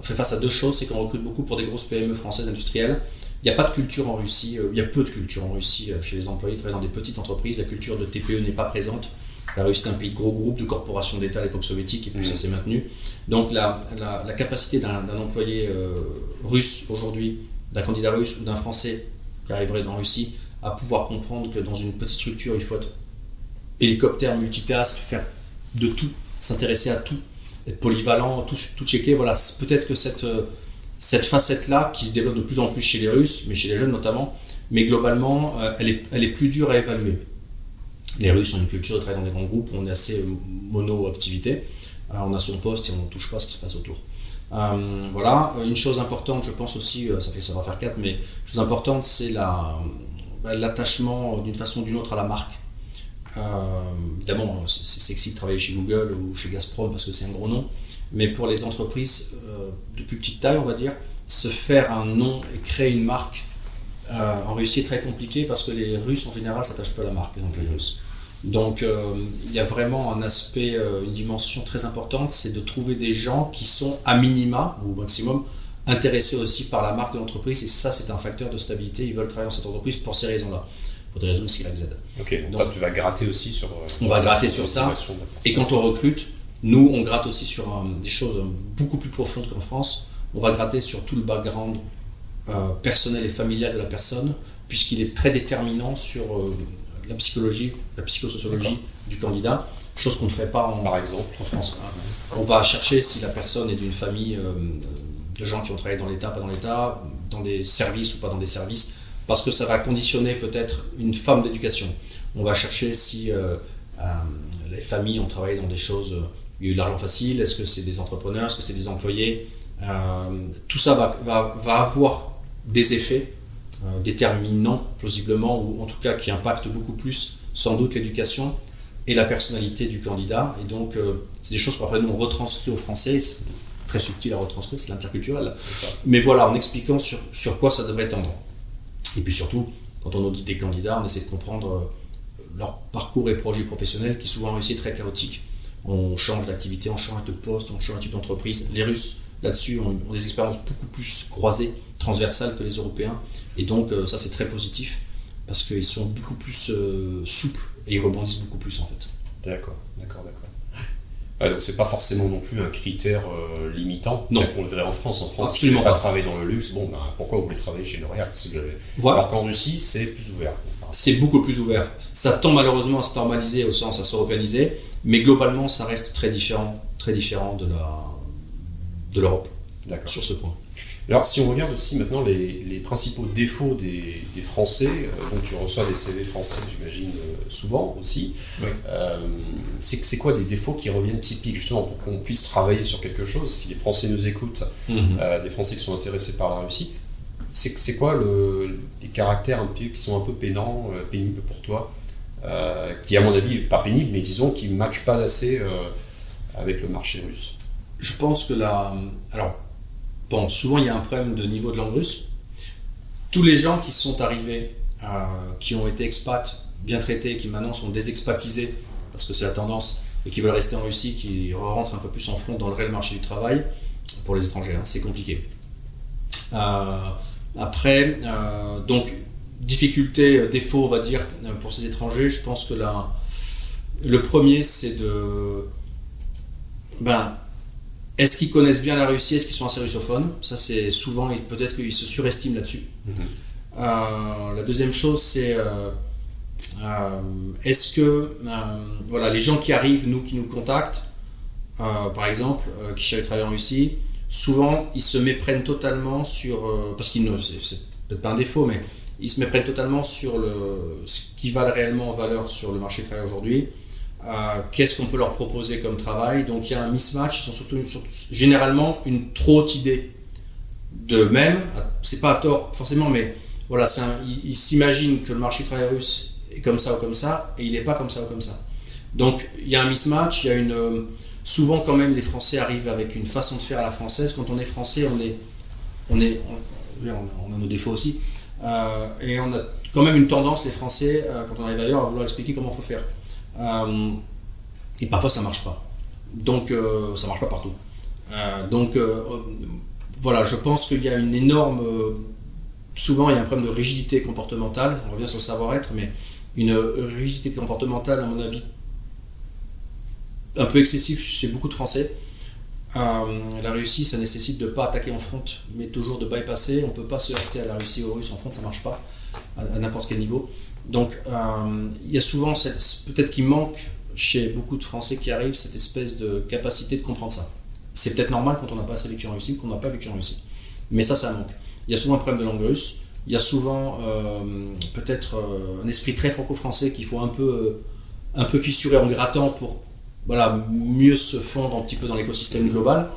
fait face à deux choses, c'est qu'on recrute beaucoup pour des grosses PME françaises industrielles. Il n'y a pas de culture en Russie, il y a peu de culture en Russie chez les employés qui travaillent dans des petites entreprises. La culture de TPE n'est pas présente. La Russie est un pays de gros groupes, de corporations d'État à l'époque soviétique, et puis ça s'est maintenu. Donc la capacité d'un employé russe aujourd'hui, d'un candidat russe ou d'un Français qui arriverait en Russie, à pouvoir comprendre que dans une petite structure, il faut être hélicoptère, multitask, faire de tout, s'intéresser à tout, être polyvalent, tout checker. Voilà, peut-être que cette facette-là, qui se développe de plus en plus chez les Russes, mais chez les jeunes notamment, mais globalement, elle est plus dure à évaluer. Les Russes ont une culture de travailler dans des grands groupes où on est assez mono-activité. On a son poste et on ne touche pas ce qui se passe autour. Voilà, une chose importante, je pense aussi, ça va faire 4, mais une chose importante, c'est l'attachement d'une façon ou d'une autre à la marque. Évidemment, c'est sexy de travailler chez Google ou chez Gazprom parce que c'est un gros nom, mais pour les entreprises de plus petite taille, on va dire, se faire un nom et créer une marque en Russie est très compliqué parce que les Russes en général s'attachent pas à la marque, les employés russes. Donc il y a vraiment un aspect, une dimension très importante, c'est de trouver des gens qui sont à minima ou au maximum intéressés aussi par la marque de l'entreprise, et ça c'est un facteur de stabilité. Ils veulent travailler dans cette entreprise pour ces raisons-là, pour des raisons X, Y, Z. Ok, donc tu vas gratter aussi sur... on va gratter sur ça, et quand on recrute, nous on gratte aussi sur des choses beaucoup plus profondes qu'en France. On va gratter sur tout le background personnel et familial de la personne, puisqu'il est très déterminant sur la psychologie, la psychosociologie du candidat, chose qu'on ne ferait pas par exemple en France. On va chercher si la personne est d'une famille de gens qui ont travaillé dans l'État, pas dans l'État, dans des services ou pas dans des services, parce que ça va conditionner peut-être une forme d'éducation. On va chercher si les familles ont travaillé dans des choses, il y a eu de l'argent facile, est-ce que c'est des entrepreneurs, est-ce que c'est des employés. Tout ça va avoir des effets déterminants, plausiblement, ou en tout cas qui impactent beaucoup plus, sans doute, l'éducation et la personnalité du candidat. Et donc, c'est des choses qu'après nous on retranscrit aux Français. C'est très subtil à retranscrire, c'est l'interculturel. Mais voilà, en expliquant sur quoi ça devrait tendre. Et puis surtout, quand on audite des candidats, on essaie de comprendre leur parcours et projets professionnels qui souvent aussi très chaotiques. On change d'activité, on change de poste, on change de type d'entreprise. Les Russes, là-dessus, ont des expériences beaucoup plus croisées, transversales que les Européens. Et donc, ça, c'est très positif parce qu'ils sont beaucoup plus souples et ils rebondissent beaucoup plus, en fait. D'accord. Ouais, donc, c'est pas forcément non plus un critère limitant. Non. On le verrait en France. En France, si vous ne voulez pas travailler dans le luxe, bon, pourquoi vous voulez travailler chez L'Oréal ? Voilà. Alors qu'en Russie, c'est plus ouvert. C'est beaucoup plus ouvert. Ça tend malheureusement à se normaliser, au sens à s'européaniser, mais globalement, ça reste très différent de l'Europe. D'accord. Sur ce point. Alors, si on regarde aussi maintenant les principaux défauts des Français, donc tu reçois des CV français, j'imagine, souvent aussi, oui. C'est quoi des défauts qui reviennent typiques, justement, pour qu'on puisse travailler sur quelque chose? Si les Français nous écoutent, des Français qui sont intéressés par la Russie, c'est quoi les caractères qui sont un peu pénibles pour toi, qui, à mon avis, pas pénibles, mais disons, qui ne matchent pas assez avec le marché russe? Je pense que souvent il y a un problème de niveau de langue russe. Tous les gens qui sont arrivés, qui ont été expats, bien traités, qui maintenant sont désexpatisés, parce que c'est la tendance, et qui veulent rester en Russie, qui rentrent un peu plus en front dans le réel marché du travail, pour les étrangers, c'est compliqué. Donc, difficulté, défaut, on va dire, pour ces étrangers, je pense que le premier, c'est est-ce qu'ils connaissent bien la Russie? Est-ce qu'ils sont assez russophones? Ça, c'est souvent, peut-être qu'ils se surestiment là-dessus. La deuxième chose, c'est est-ce que les gens qui arrivent, qui nous contactent, par exemple, qui cherchent à travailler en Russie, souvent, ils se méprennent totalement sur... parce qu'ils c'est peut-être pas un défaut, mais ils se méprennent totalement sur ce qui valent réellement en valeur sur le marché du travail aujourd'hui. Qu'est-ce qu'on peut leur proposer comme travail? Donc il y a un mismatch. Ils sont surtout généralement une trop haute idée d'eux-mêmes. C'est pas à tort forcément, mais voilà, ils s'imaginent que le marché du travail russe est comme ça ou comme ça, et il n'est pas comme ça ou comme ça. Donc il y a un mismatch, il y a souvent quand même les Français arrivent avec une façon de faire à la française. Quand on est français, on a nos défauts aussi, et on a quand même une tendance, les Français, quand on arrive ailleurs, à vouloir expliquer comment il faut faire. Et parfois ça marche pas. Donc ça marche pas partout. Voilà, je pense qu'il y a une énorme... souvent il y a un problème de rigidité comportementale, on revient sur le savoir-être, mais une rigidité comportementale à mon avis un peu excessive chez beaucoup de Français. La Russie, ça nécessite de ne pas attaquer en front, mais toujours de bypasser. On ne peut pas se heurter à la Russie ou aux Russes en front, ça ne marche pas à n'importe quel niveau. Donc il y a souvent, peut-être qu'il manque chez beaucoup de Français qui arrivent, cette espèce de capacité de comprendre ça. C'est peut-être normal quand on n'a pas assez vécu en Russie ou qu'on n'a pas vécu en Russie. Mais ça manque. Il y a souvent un problème de langue russe. Il y a souvent peut-être un esprit très franco-français qu'il faut un peu fissurer en grattant pour mieux se fondre un petit peu dans l'écosystème global,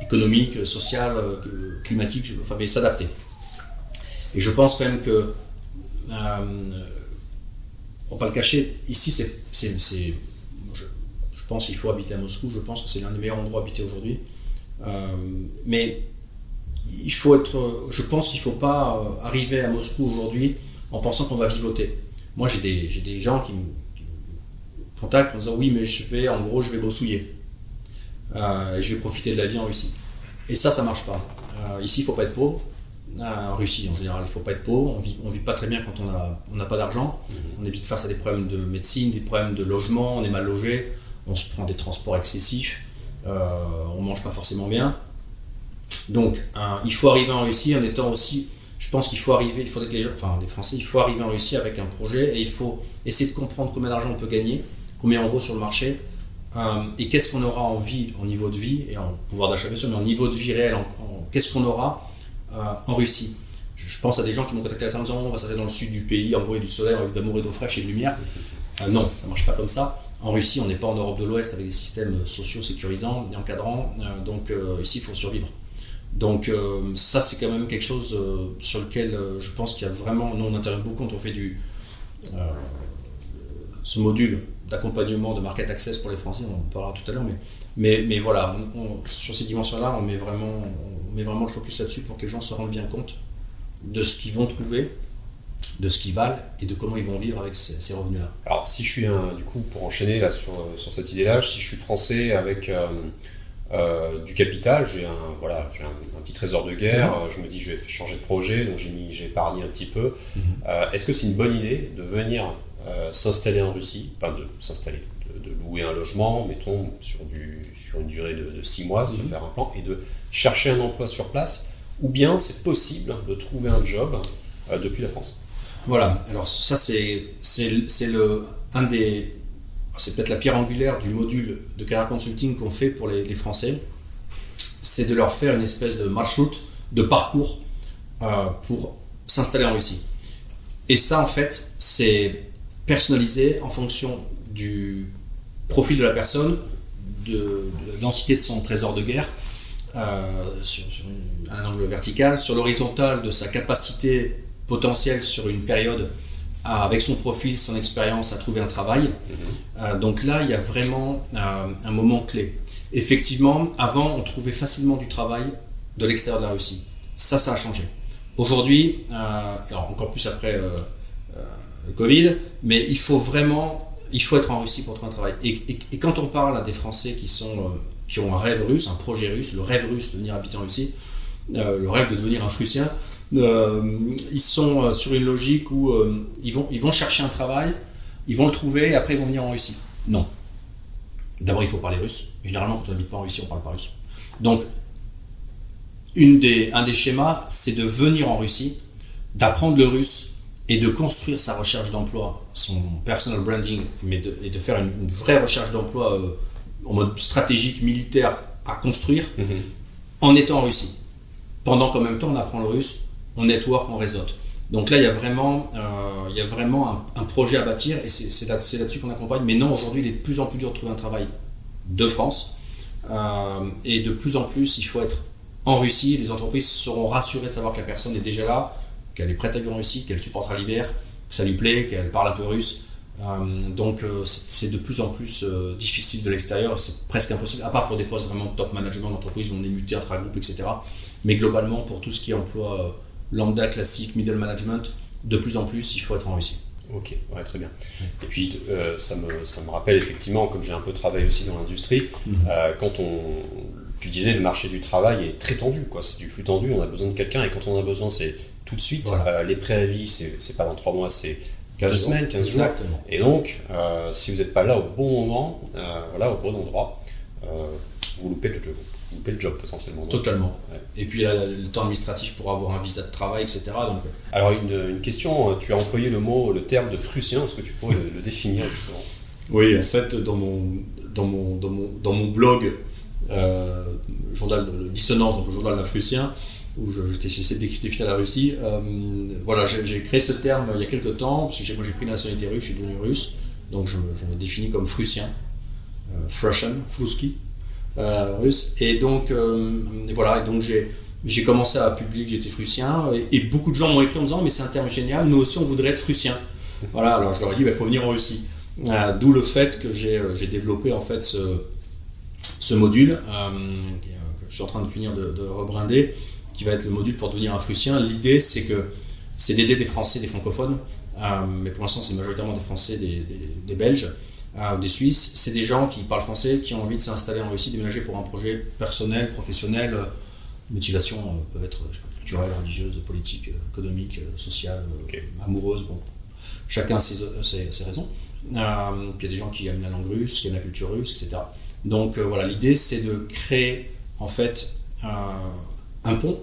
économique, social, climatique, mais s'adapter. Et je pense quand même que, on va pas le cacher, ici je pense qu'il faut habiter à Moscou, je pense que c'est l'un des meilleurs endroits à habiter aujourd'hui. Mais je pense qu'il ne faut pas arriver à Moscou aujourd'hui en pensant qu'on va vivoter. Moi j'ai des gens qui me contactent en disant oui mais je vais bossouiller, je vais profiter de la vie en Russie, et ça marche pas. Ici il faut pas être pauvre, en Russie en général il faut pas être pauvre, on vit pas très bien quand on n'a pas d'argent, on est vite face à des problèmes de médecine, des problèmes de logement, on est mal logé, on se prend des transports excessifs, on mange pas forcément bien. Donc il faut arriver en Russie en étant aussi, je pense qu'il faudrait que les Français, il faut arriver en Russie avec un projet, et il faut essayer de comprendre combien d'argent on peut gagner, combien on vaut sur le marché, et qu'est-ce qu'on aura en vie, en niveau de vie, et en pouvoir d'achat bien sûr, mais en niveau de vie réel, qu'est-ce qu'on aura en Russie. Je pense à des gens qui m'ont contacté à ça en disant on va s'arrêter dans le sud du pays, en gros et du soleil, avec d'amour et d'eau fraîche et de lumière. Non, ça marche pas comme ça. En Russie, on n'est pas en Europe de l'Ouest avec des systèmes sociaux sécurisants et encadrants, donc ici il faut survivre. Donc ça c'est quand même quelque chose sur lequel je pense qu'il y a vraiment, nous on intervient beaucoup quand on fait ce module d'accompagnement de market access pour les Français, on en parlera tout à l'heure, mais voilà, sur ces dimensions-là, on met vraiment le focus là-dessus pour que les gens se rendent bien compte de ce qu'ils vont trouver, de ce qu'ils valent et de comment ils vont vivre avec ces revenus-là. Alors si je suis du coup, pour enchaîner là sur cette idée-là, si je suis français avec du capital, j'ai un petit trésor de guerre, je me dis je vais changer de projet, donc j'ai épargné un petit peu. Est-ce que c'est une bonne idée de venir s'installer en Russie, de louer un logement, mettons, sur une durée de 6 mois, de se faire un plan, et de chercher un emploi sur place, ou bien c'est possible de trouver un job depuis la France? Voilà, alors ça c'est peut-être la pierre angulaire du module de Career Consulting qu'on fait pour les Français, c'est de leur faire une espèce de marchroute, de parcours pour s'installer en Russie. Et ça en fait, c'est personnalisé en fonction du profil de la personne, de la densité de son trésor de guerre, sur un angle vertical, sur l'horizontale de sa capacité potentielle sur une période avec son profil, son expérience à trouver un travail. Donc là, il y a vraiment un moment clé. Effectivement, avant, on trouvait facilement du travail de l'extérieur de la Russie. Ça a changé. Aujourd'hui, alors encore plus après le Covid, mais il faut être en Russie pour trouver un travail. Et quand on parle à des Français qui ont un rêve russe, un projet russe, le rêve russe de venir habiter en Russie, le rêve de devenir un Prussien, ils sont sur une logique où ils vont chercher un travail, ils vont le trouver et après ils vont venir en Russie. Non. D'abord il faut parler russe. Généralement quand on n'habite pas en Russie on parle pas russe. Donc un des schémas c'est de venir en Russie, d'apprendre le russe et de construire sa recherche d'emploi, son personal branding, et de faire une vraie recherche d'emploi en mode stratégique, militaire à construire en étant en Russie. Pendant qu'en même temps on apprend le russe, on network, on réseaute. Donc là, il y a vraiment un projet à bâtir et c'est là-dessus qu'on accompagne. Mais non, aujourd'hui, il est de plus en plus dur de trouver un travail de France. Et de plus en plus, il faut être en Russie. Les entreprises seront rassurées de savoir que la personne est déjà là, qu'elle est prête à vivre en Russie, qu'elle supportera l'hiver, que ça lui plaît, qu'elle parle un peu russe. Donc c'est de plus en plus difficile de l'extérieur, c'est presque impossible, à part pour des postes vraiment de top management d'entreprise où on est muté intra-groupe, etc. Mais globalement, pour tout ce qui est emploi lambda, classique, middle management, de plus en plus, il faut être en Russie. Ok, ouais, très bien. Et puis ça me rappelle effectivement, comme j'ai un peu travaillé aussi dans l'industrie, quand tu disais le marché du travail est très tendu, quoi. C'est du flux tendu, on a besoin de quelqu'un et quand on a besoin c'est tout de suite. Voilà. Les préavis c'est pas dans 3 mois, c'est 2 semaines, 15 jours. Exactement. Et donc si vous n'êtes pas là au bon moment, au bon endroit, vous loupez le job potentiellement. Donc. Totalement. Ouais. Et puis le temps administratif pour avoir un visa de travail, etc. Donc... Alors une question, tu as employé le terme de Prussien, est-ce que tu pourrais le définir justement? Oui, en fait, dans mon blog, journal de Dissonance, donc le journal d'un Prussien, où j'essaie de définir la Russie, j'ai créé ce terme il y a quelques temps, parce que moi j'ai pris la nationalité russe, je suis devenu russe, donc je me définis comme Prussien, Prussian, Fruski. Russe, et donc j'ai commencé à publier que j'étais prussien et beaucoup de gens m'ont écrit en me disant mais c'est un terme génial, nous aussi on voudrait être prussien. Voilà, alors je leur ai dit il faut venir en Russie, d'où le fait que j'ai développé en fait ce module que je suis en train de finir de rebrander, qui va être le module pour devenir un prussien. L'idée c'est d'aider des Français, des francophones, mais pour l'instant c'est majoritairement des Français, des Belges, des Suisses, c'est des gens qui parlent français, qui ont envie de s'installer en Russie, déménager pour un projet personnel, professionnel, motivation peuvent être culturelle, religieuse, politique, économique, sociale, amoureuse, bon, chacun a ses raisons. Puis il y a des gens qui aiment la langue russe, qui aiment la culture russe, etc. Donc l'idée c'est de créer en fait un pont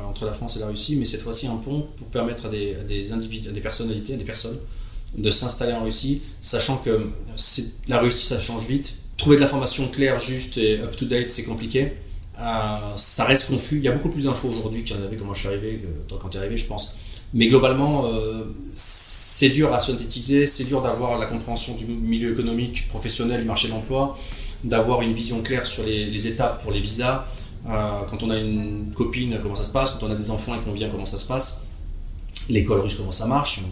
entre la France et la Russie, mais cette fois-ci un pont pour permettre à des individus, à des personnalités, à des personnes de s'installer en Russie, sachant que la Russie ça change vite. Trouver de l'information claire, juste et up-to-date, c'est compliqué. Ça reste confus. Il y a beaucoup plus d'infos aujourd'hui qu'il y en avait quand je suis arrivé, quand tu es arrivé, je pense. Mais globalement, c'est dur à synthétiser, c'est dur d'avoir la compréhension du milieu économique, professionnel, du marché de l'emploi, d'avoir une vision claire sur les étapes pour les visas. Quand on a une copine, comment ça se passe, quand on a des enfants et qu'on vient, comment ça se passe, l'école russe, comment ça marche.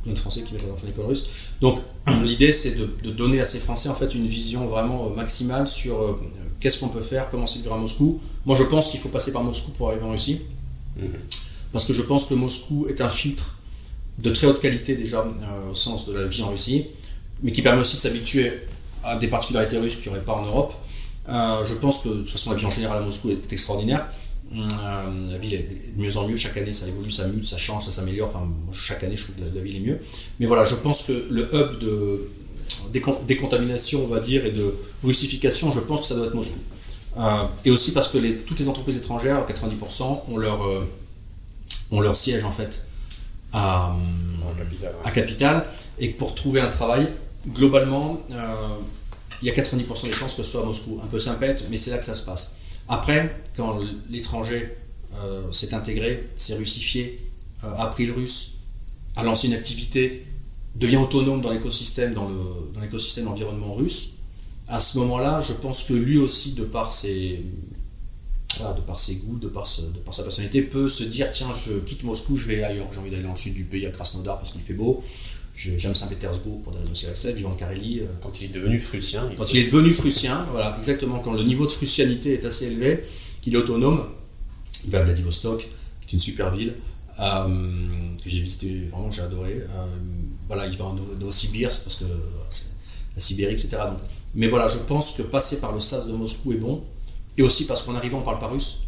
Plein de Français qui mettent leurs enfants à l'école russe. Donc l'idée c'est de donner à ces Français en fait une vision vraiment maximale sur qu'est-ce qu'on peut faire, comment c'est de vivre à Moscou. Moi je pense qu'il faut passer par Moscou pour arriver en Russie, parce que je pense que Moscou est un filtre de très haute qualité déjà au sens de la vie en Russie, mais qui permet aussi de s'habituer à des particularités russes qu'il n'y aurait pas en Europe. Je pense que de toute façon la vie en général à Moscou est extraordinaire. La ville est de mieux en mieux, chaque année ça évolue, ça mute, ça change, ça s'améliore, enfin chaque année je trouve que la ville est mieux, mais voilà, je pense que le hub de décontamination on va dire et de russification, je pense que ça doit être Moscou, et aussi parce que toutes les entreprises étrangères, 90% ont leur siège en fait à Capitale, et que pour trouver un travail globalement il y a 90% des chances que ce soit à Moscou, un peu sympathique, mais c'est là que ça se passe. Après, quand l'étranger s'est intégré, s'est russifié, a appris le russe, a lancé une activité, devient autonome dans l'écosystème, dans l'écosystème environnement russe, à ce moment-là, je pense que lui aussi, de par ses goûts, de par sa personnalité, peut se dire tiens, je quitte Moscou, je vais ailleurs, j'ai envie d'aller dans le sud du pays, à Krasnodar, parce qu'il fait beau. J'aime Saint-Pétersbourg pour des raisons CRS7, vivant en Carélie. Quand il est devenu prussien. Il est devenu prussien, voilà, exactement, quand le niveau de prussianité est assez élevé, qu'il est autonome, il va à Vladivostok, qui est une super ville, que j'ai visité, vraiment j'ai adoré. Il va en Novosibirsk, parce que c'est la Sibérie, etc. Donc, mais voilà, je pense que passer par le sas de Moscou est bon, et aussi parce qu'en arrivant on ne parle pas russe,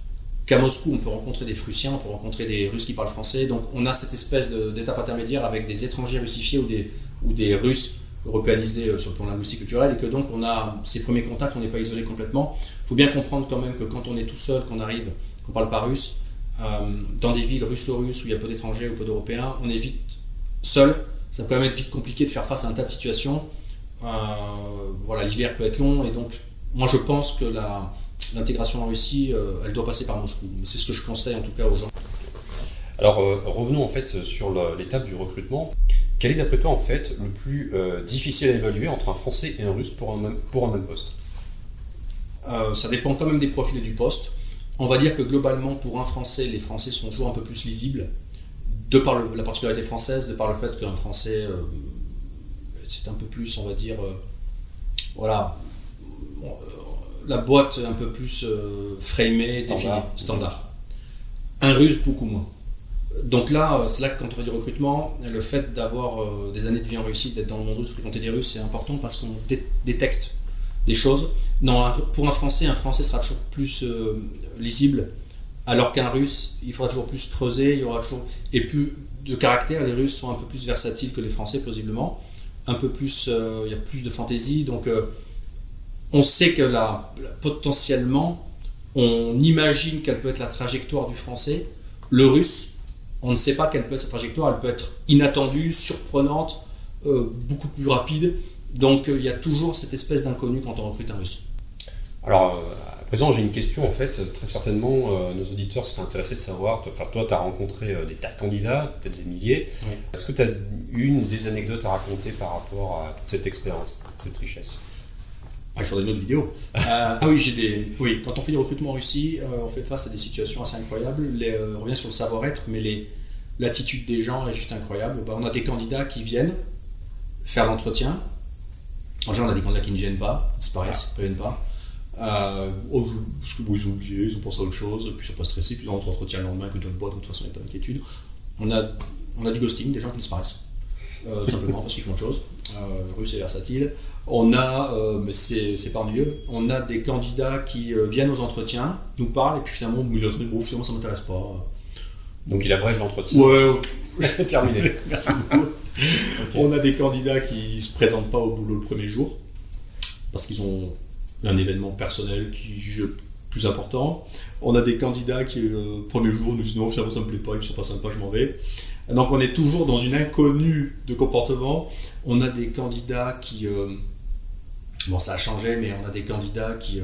qu'à Moscou, on peut rencontrer des Prussiens, on peut rencontrer des Russes qui parlent français. Donc, on a cette espèce d'étape intermédiaire avec des étrangers russifiés ou des Russes européanisés sur le plan linguistique culturel, et que donc, on a ces premiers contacts, on n'est pas isolé complètement. Il faut bien comprendre quand même que quand on est tout seul, qu'on arrive, qu'on ne parle pas russe, dans des villes russo-russes où il y a peu d'étrangers ou peu d'Européens, on est vite seul. Ça peut quand même être vite compliqué de faire face à un tas de situations. L'hiver peut être long, et donc, moi, je pense que l'intégration en Russie, elle doit passer par Moscou. C'est ce que je conseille en tout cas aux gens. Alors revenons en fait sur l'étape du recrutement. Quel est d'après toi en fait le plus difficile à évaluer entre un Français et un Russe pour un même poste? Ça dépend quand même des profils et du poste. On va dire que globalement pour un Français, les Français sont toujours un peu plus lisibles, de par la particularité française, de par le fait qu'un Français c'est un peu plus, on va dire, voilà, la boîte un peu plus framée, définie, standard. Un russe, beaucoup moins. Donc là, c'est là que quand on fait du recrutement, le fait d'avoir des années de vie en Russie, d'être dans le monde russe, de fréquenter des Russes, c'est important parce qu'on détecte des choses. Non, pour un Français sera toujours plus lisible, alors qu'un Russe, il faudra toujours plus creuser, il y aura toujours... Et plus de caractère, les Russes sont un peu plus versatiles que les Français, plausiblement. Un peu plus, il y a plus de fantaisie, donc on sait que potentiellement, on imagine quelle peut être la trajectoire du Français. Le Russe, on ne sait pas quelle peut être sa trajectoire, elle peut être inattendue, surprenante, beaucoup plus rapide. Donc il y a toujours cette espèce d'inconnu quand on recrute un Russe. Alors, à présent, j'ai une question en fait. Très certainement, nos auditeurs seraient intéressés de savoir. Toi, tu as rencontré des tas de candidats, peut-être des milliers. Oui. Est-ce que tu as une ou des anecdotes à raconter par rapport à toute cette expérience, cette richesse? Il faudrait une autre vidéo. Oui, quand on fait du recrutement en Russie, on fait face à des situations assez incroyables. On revient sur le savoir-être, mais l'attitude des gens est juste incroyable. On a des candidats qui viennent faire l'entretien. En général, on a des candidats qui ne viennent pas, ils disparaissent, ils ne viennent pas. Parce qu'ils ont oublié, ils ont pensé à autre chose, puis ils sont pas stressés, puis ils ont notre entretien le lendemain, que d'autres boîtes, de toute façon, il n'y a pas d'inquiétude. On a du ghosting, des gens qui disparaissent. Simplement parce qu'ils font autre chose. Russe et versatile. On a, mais c'est pas ennuyeux, on a des candidats qui viennent aux entretiens, nous parlent, et puis finalement, finalement ça m'intéresse pas. Donc il abrège l'entretien. Ouais, terminé. Merci beaucoup. Okay. On a des candidats qui se présentent pas au boulot le premier jour, parce qu'ils ont un événement personnel qui jugent plus important. On a des candidats qui, le premier jour, nous disent non, finalement ça me plaît pas, ils ne sont pas sympas, je m'en vais. Donc on est toujours dans une inconnue de comportement. On a des candidats qui... bon, ça a changé, mais on a des candidats qui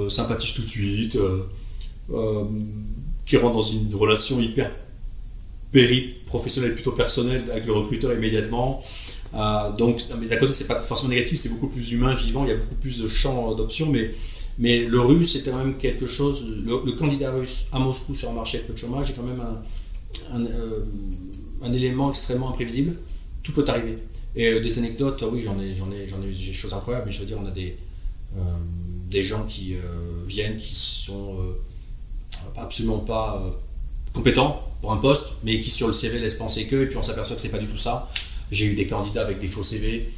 sympathisent tout de suite, qui rentrent dans une relation hyper professionnelle, plutôt personnelle avec le recruteur immédiatement. Donc, mais d'un côté, c'est pas forcément négatif, c'est beaucoup plus humain, vivant, il y a beaucoup plus de champs d'options, mais le russe, c'était quand même quelque chose... Le candidat russe à Moscou sur un marché avec peu de chômage est quand même un élément extrêmement imprévisible. Tout peut arriver. Et des anecdotes, oui, j'en ai des choses incroyables, mais je veux dire, on a des gens qui viennent, qui sont absolument pas compétents pour un poste, mais qui sur le CV laissent penser que, et puis on s'aperçoit que c'est pas du tout ça. J'ai eu des candidats avec des faux CV,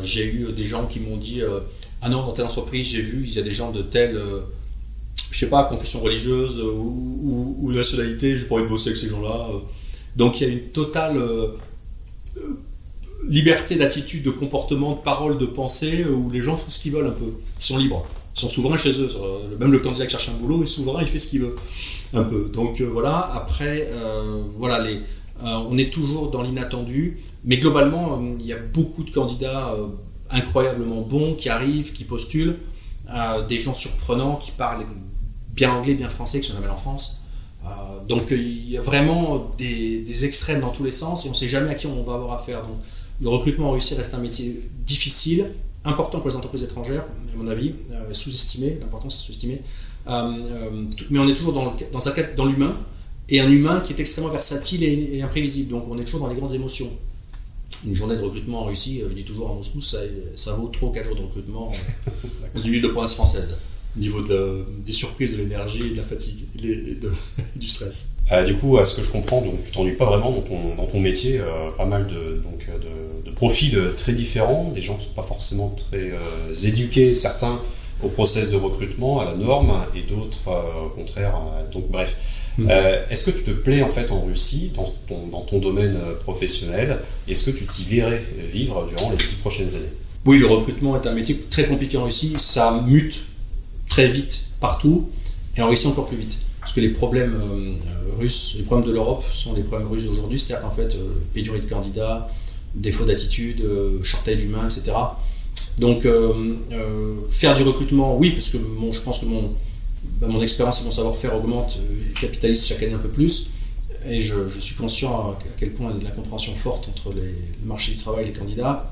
j'ai eu des gens qui m'ont dit ah non, dans telle entreprise, j'ai vu, il y a des gens de telle, je sais pas, confession religieuse ou nationalité, je pourrais bosser avec ces gens-là. Donc il y a une totale liberté d'attitude, de comportement, de parole, de pensée, où les gens font ce qu'ils veulent un peu. Ils sont libres, ils sont souverains chez eux. Même le candidat qui cherche un boulot est souverain, il fait ce qu'il veut un peu. Donc voilà, après, on est toujours dans l'inattendu, mais globalement, il y a beaucoup de candidats incroyablement bons qui arrivent, qui postulent, des gens surprenants qui parlent bien anglais, bien français, qui sont jamais en France. Donc il y a vraiment des extrêmes dans tous les sens et on ne sait jamais à qui on va avoir affaire. Donc le recrutement en Russie reste un métier difficile, important pour les entreprises étrangères, à mon avis, sous-estimé, l'importance c'est sous-estimé. Mais on est toujours dans l'humain, et un humain qui est extrêmement versatile et imprévisible. Donc on est toujours dans les grandes émotions. Une journée de recrutement en Russie, je dis toujours à Moscou, ça vaut 3 ou 4 jours de recrutement dans une ville de province française. Au niveau des surprises, de l'énergie, de la fatigue et du stress. Du coup, à ce que je comprends, donc, tu t'ennuies pas vraiment dans ton métier, pas mal de profils très différents, des gens qui ne sont pas forcément très éduqués, certains au process de recrutement, à la norme, et d'autres au contraire. Donc bref. Est-ce que tu te plais en fait en Russie, dans ton domaine professionnel? Est-ce que tu t'y verrais vivre durant les 10 prochaines années? Oui, le recrutement est un métier très compliqué en Russie, ça mute très vite partout, et en Russie encore plus vite. Parce que les problèmes russes, les problèmes de l'Europe sont les problèmes russes d'aujourd'hui, c'est-à-dire qu'en fait, pénurie de candidats, défaut d'attitude, shortage humain, etc. Donc, faire du recrutement, oui, parce que je pense que mon expérience et mon savoir-faire augmentent et capitalisent chaque année un peu plus. Et je suis conscient à quel point il y a de l'incompréhension forte entre le marché du travail, les candidats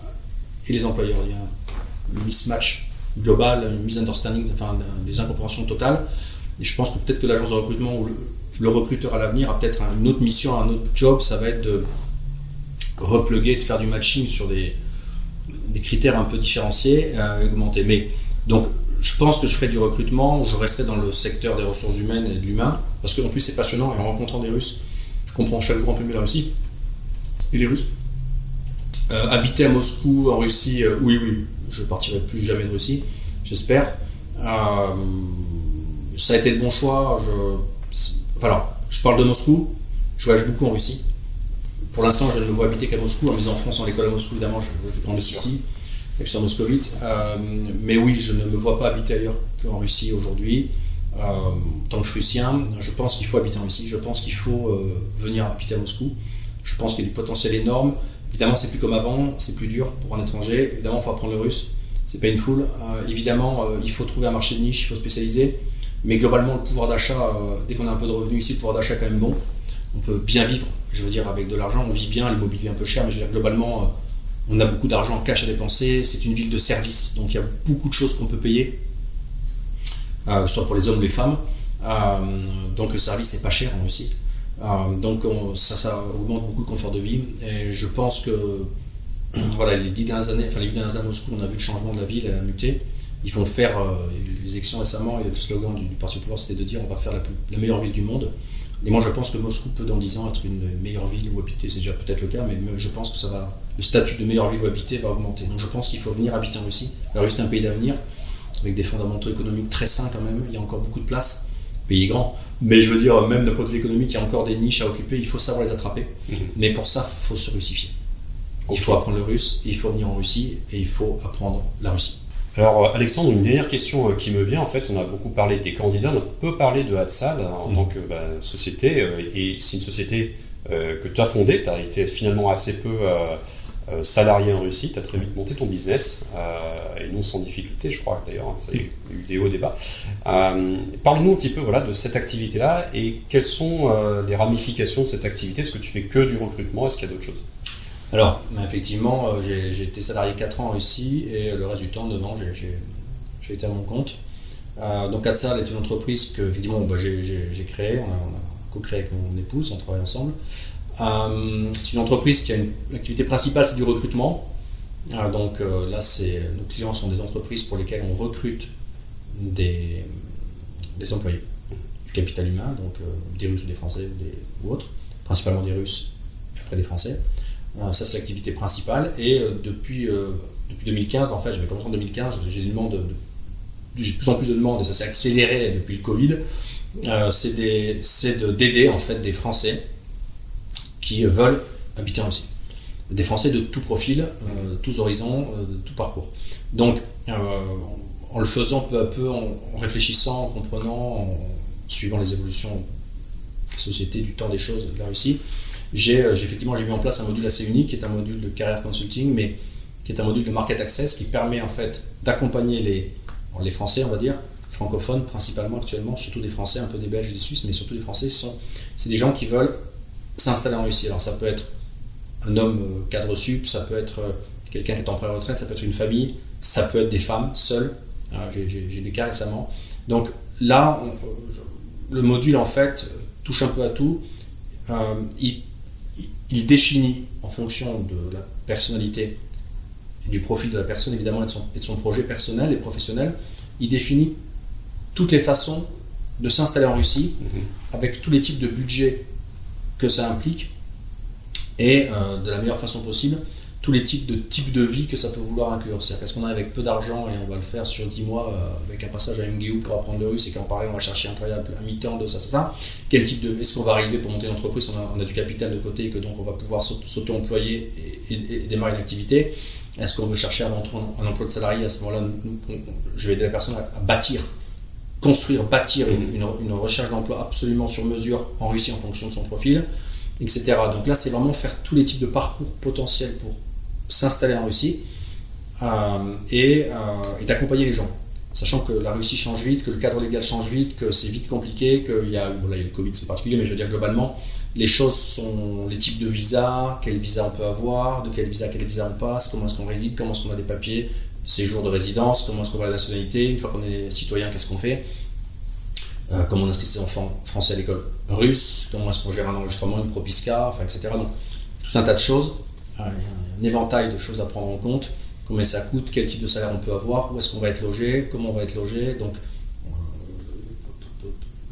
et les employeurs. Il y a un mismatch global, une misunderstanding, enfin des incompréhensions totales. Et je pense que peut-être que l'agence de recrutement ou le recruteur à l'avenir a peut-être une autre mission, un autre job, ça va être repluguer, de faire du matching sur des critères un peu différenciés, augmenter. Mais donc, je pense que je ferai du recrutement, je resterai dans le secteur des ressources humaines et de l'humain, parce qu'en plus c'est passionnant, et en rencontrant des Russes, je comprends chaque jour un peu mieux la Russie et les Russes. Habiter à Moscou, en Russie, oui, je partirai plus jamais de Russie, j'espère. Ça a été le bon choix. Je parle de Moscou, je voyage beaucoup en Russie. Pour l'instant, je ne me vois habiter qu'à Moscou. Mes enfants sont à l'école à Moscou, évidemment, je grandis ici. Je suis moscovite, mais oui, je ne me vois pas habiter ailleurs qu'en Russie aujourd'hui. Tant que je suis russien, je pense qu'il faut habiter en Russie, je pense qu'il faut venir habiter à Moscou. Je pense qu'il y a du potentiel énorme. Évidemment, c'est plus comme avant, c'est plus dur pour un étranger. Évidemment, il faut apprendre le russe, c'est pas une foule. Évidemment, il faut trouver un marché de niche, il faut spécialiser. Mais globalement, le pouvoir d'achat, dès qu'on a un peu de revenus ici, le pouvoir d'achat est quand même bon. On peut bien vivre, je veux dire, avec de l'argent, on vit bien, l'immobilier est un peu cher, mais je veux dire, globalement, on a beaucoup d'argent en cash à dépenser, c'est une ville de service, donc il y a beaucoup de choses qu'on peut payer, soit pour les hommes ou les femmes, donc le service c'est pas cher en Russie, donc ça augmente beaucoup le confort de vie, et je pense que voilà, les 8 dernières années à Moscou, on a vu le changement de la ville, elle a muté. Ils vont faire les élections récemment, et le slogan du parti au pouvoir c'était de dire on va faire la meilleure ville du monde. Et moi je pense que Moscou peut dans 10 ans être une meilleure ville où habiter, c'est déjà peut-être le cas, mais je pense que le statut de meilleure ville où habiter va augmenter. Donc je pense qu'il faut venir habiter en Russie. La Russie est un pays d'avenir, avec des fondamentaux économiques très sains quand même, il y a encore beaucoup de place. Le pays est grand, mais je veux dire, même d'un point de vue économique, il y a encore des niches à occuper, il faut savoir les attraper. Mais pour ça, il faut se russifier. Il faut apprendre le russe, il faut venir en Russie, et il faut apprendre la Russie. Alors Alexandre, une dernière question qui me vient, en fait on a beaucoup parlé des candidats, on peut parler de Hatsal en tant que société, et c'est une société que tu as fondée, tu as été finalement assez peu salarié en Russie, tu as très vite monté ton business, et non sans difficulté je crois d'ailleurs, ça a eu des hauts débats. Parle-nous un petit peu de cette activité-là, et quelles sont les ramifications de cette activité, est-ce que tu fais que du recrutement, est-ce qu'il y a d'autres choses ? Alors, effectivement, j'ai été salarié 4 ans ici, et le reste du temps, 9 ans, j'ai été à mon compte. Donc Hatsal est une entreprise que effectivement, j'ai créée, on a co-créé avec mon épouse, on travaille ensemble. C'est une entreprise qui a une activité principale, c'est du recrutement. Donc là, nos clients sont des entreprises pour lesquelles on recrute des employés, du capital humain, donc des Russes ou des Français ou autres, principalement des Russes et après des Français. Ça c'est l'activité principale, et depuis 2015, en fait, j'avais commencé en 2015, j'ai de plus en plus de demandes, et ça s'est accéléré depuis le Covid. C'est d'aider en fait des Français qui veulent habiter en Russie, des Français de tout profil, tous horizons, de tout parcours. Donc en le faisant peu à peu, en réfléchissant, en comprenant, en suivant les évolutions de la société, du temps, des choses de la Russie, j'ai mis en place un module assez unique, qui est un module de career consulting, mais qui est un module de market access, qui permet en fait d'accompagner les Français, on va dire, francophones principalement actuellement, surtout des Français, un peu des Belges et des Suisses, mais surtout des Français, c'est des gens qui veulent s'installer en Russie. Alors ça peut être un homme cadre sup, ça peut être quelqu'un qui est en pré-retraite, ça peut être une famille, ça peut être des femmes seules. J'ai des cas récemment. Donc là, le module en fait touche un peu à tout. Il définit en fonction de la personnalité et du profil de la personne, évidemment, et de son projet personnel et professionnel, il définit toutes les façons de s'installer en Russie, avec tous les types de budgets que ça implique, et de la meilleure façon possible, tous les types de vie que ça peut vouloir inclure. C'est-à-dire qu'est-ce qu'on a avec peu d'argent, et on va le faire sur 10 mois avec un passage à MGU pour apprendre le russe, et qu'en parallèle on va chercher un travail à mi-temps de ça. Quel type de... Est-ce qu'on va arriver pour monter une entreprise, on a du capital de côté, et que donc on va pouvoir s'auto-employer et démarrer une activité. Est-ce qu'on veut chercher avant tout un emploi de salarié? À ce moment-là, je vais aider la personne à bâtir une recherche d'emploi absolument sur mesure en Russie en fonction de son profil, etc. Donc là, c'est vraiment faire tous les types de parcours potentiels pour s'installer en Russie, et d'accompagner les gens, sachant que la Russie change vite, que le cadre légal change vite, que c'est vite compliqué, qu'il y a le Covid, c'est particulier, mais je veux dire globalement, les choses sont les types de visas, quel visa on peut avoir, de quel visa on passe, comment est-ce qu'on réside, comment est-ce qu'on a des papiers, séjour de résidence, comment est-ce qu'on va à la nationalité, une fois qu'on est citoyen, qu'est-ce qu'on fait, comment on inscrit ses enfants français à l'école russe, comment est-ce qu'on gère un enregistrement, une propiska, etc. Donc tout un tas de choses un éventail de choses à prendre en compte, combien ça coûte, quel type de salaire on peut avoir, où est-ce qu'on va être logé, comment on va être logé, donc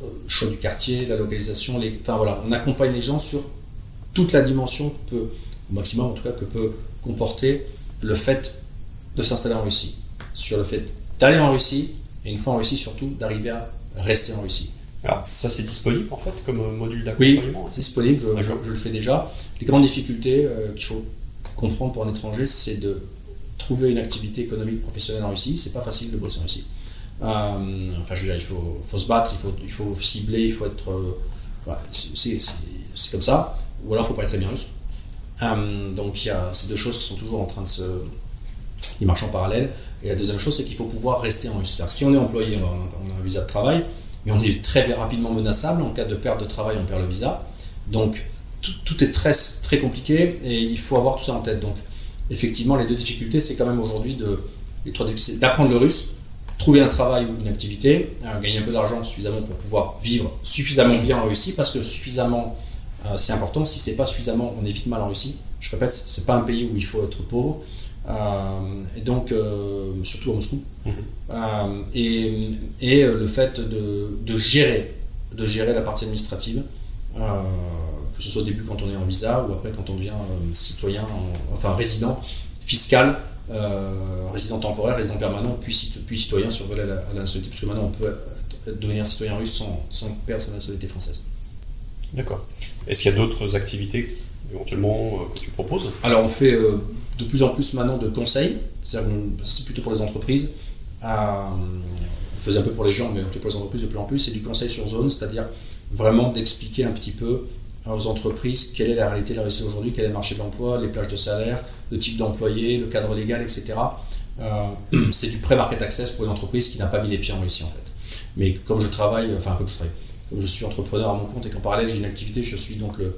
le choix du quartier, la localisation, enfin voilà, on accompagne les gens sur toute la dimension que peut, au maximum en tout cas, que peut comporter le fait de s'installer en Russie, sur le fait d'aller en Russie, et une fois en Russie surtout, d'arriver à rester en Russie. Alors ça c'est disponible en fait comme module d'accompagnement? Oui, c'est disponible, je le fais déjà. Les grandes difficultés qu'il faut comprendre pour un étranger, c'est de trouver une activité économique professionnelle en Russie. C'est pas facile de bosser en Russie. Enfin, je veux dire, il faut se battre, il faut cibler, il faut être... c'est comme ça. Ou alors il faut parler très bien russe. Donc il y a ces deux choses qui sont toujours en train de ils marchent en parallèle. Et la deuxième chose, c'est qu'il faut pouvoir rester en Russie. C'est-à-dire que si on est employé, on a un visa de travail, mais on est très rapidement menaçable. En cas de perte de travail, on perd le visa. Donc tout est très, très compliqué et il faut avoir tout ça en tête. Donc effectivement, les deux difficultés, c'est quand même aujourd'hui d'apprendre le russe, trouver un travail ou une activité, gagner un peu d'argent suffisamment pour pouvoir vivre suffisamment bien en Russie, parce que suffisamment, c'est important. Si c'est pas suffisamment, on est vite mal en Russie. Je répète, c'est pas un pays où il faut être pauvre. Et donc surtout à Moscou. Et le fait de gérer la partie administrative, que ce soit au début quand on est en visa ou après quand on devient citoyen, enfin résident fiscal, résident temporaire, résident permanent, puis citoyen survolé à la nationalité, parce que maintenant on peut devenir citoyen russe sans perdre sa nationalité française. D'accord. Est-ce qu'il y a d'autres activités éventuellement que tu proposes? Alors on fait de plus en plus maintenant de conseils, c'est plutôt pour les entreprises. On faisait un peu pour les gens, mais on fait pour les entreprises de plus en plus. C'est du conseil sur zone, c'est-à-dire vraiment d'expliquer un petit peu aux entreprises quelle est la réalité de la Russie aujourd'hui, quel est le marché de l'emploi, les plages de salaire, le type d'employé, le cadre légal, etc. C'est du pré-market access pour une entreprise qui n'a pas mis les pieds en Russie en fait. Mais comme je suis entrepreneur à mon compte et qu'en parallèle j'ai une activité, je suis donc de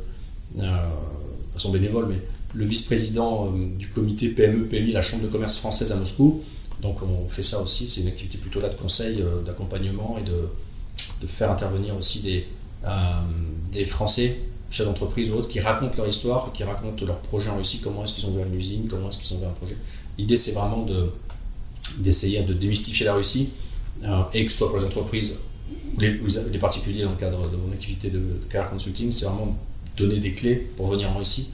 façon bénévole, mais le vice-président du comité PME-PMI, la Chambre de commerce française à Moscou. Donc on fait ça aussi, c'est une activité plutôt là de conseil, d'accompagnement et de faire intervenir aussi des Français, chefs d'entreprise ou autres, qui racontent leur histoire, qui racontent leur projet en Russie, comment est-ce qu'ils ont ouvert une usine, comment est-ce qu'ils ont ouvert un projet. L'idée c'est vraiment d'essayer de démystifier la Russie, et que ce soit pour les entreprises ou les particuliers dans le cadre de mon activité de career consulting, c'est vraiment donner des clés pour venir en Russie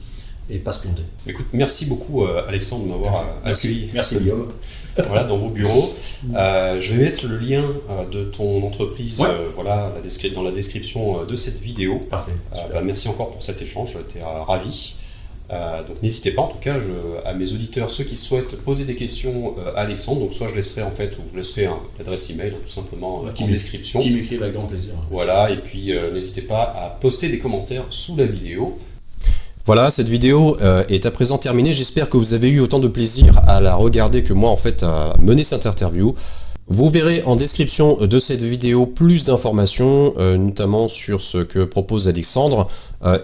et pas se planter. Écoute, merci beaucoup Alexandre de m'avoir accueilli. Merci Guillaume. Voilà, dans vos bureaux. Je vais mettre le lien de ton entreprise dans la description de cette vidéo. Parfait. Merci encore pour cet échange, j'étais ravi. Donc n'hésitez pas en tout cas à mes auditeurs, ceux qui souhaitent poser des questions à Alexandre, donc soit je laisserai l'adresse email tout simplement en description. Qui m'écrivent avec grand plaisir. Voilà, et puis n'hésitez pas à poster des commentaires sous la vidéo. Voilà, cette vidéo est à présent terminée. J'espère que vous avez eu autant de plaisir à la regarder que moi en fait à mener cette interview. Vous verrez en description de cette vidéo plus d'informations, notamment sur ce que propose Alexandre,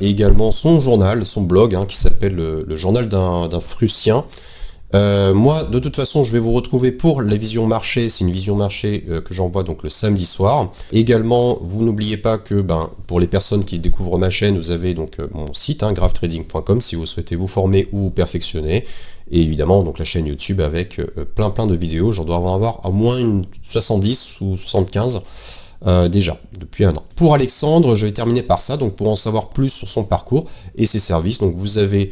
et également son journal, son blog, qui s'appelle le journal d'un Prussien. Moi, de toute façon, je vais vous retrouver pour la vision marché. C'est une vision marché que j'envoie donc le samedi soir. Également, vous n'oubliez pas que pour les personnes qui découvrent ma chaîne, vous avez donc mon site, graphtrading.com, si vous souhaitez vous former ou vous perfectionner. Et évidemment, donc la chaîne YouTube avec plein de vidéos. J'en dois en avoir à moins une 70 ou 75 déjà, depuis un an. Pour Alexandre, je vais terminer par ça. Donc pour en savoir plus sur son parcours et ses services, donc vous avez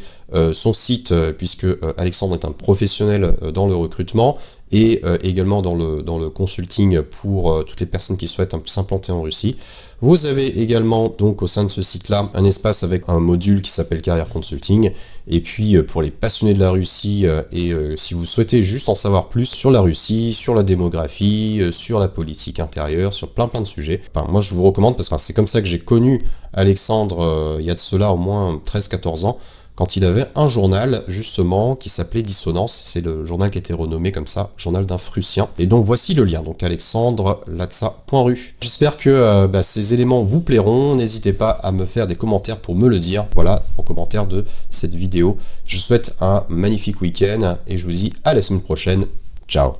son site, puisque Alexandre est un professionnel dans le recrutement et également dans le consulting pour toutes les personnes qui souhaitent s'implanter en Russie. Vous avez également donc au sein de ce site-là un espace avec un module qui s'appelle Career Consulting. Et puis pour les passionnés de la Russie si vous souhaitez juste en savoir plus sur la Russie, sur la démographie, sur la politique intérieure, sur plein de sujets, moi je vous recommande parce que c'est comme ça que j'ai connu Alexandre il y a de cela au moins 13-14 ans, quand il avait un journal justement qui s'appelait Dissonance. C'est le journal qui a été renommé comme ça, journal d'un Prussien. Et donc voici le lien, donc alexandrelatsa.ru. J'espère que ces éléments vous plairont. N'hésitez pas à me faire des commentaires pour me le dire, voilà, en commentaire de cette vidéo. Je vous souhaite un magnifique week-end et je vous dis à la semaine prochaine. Ciao.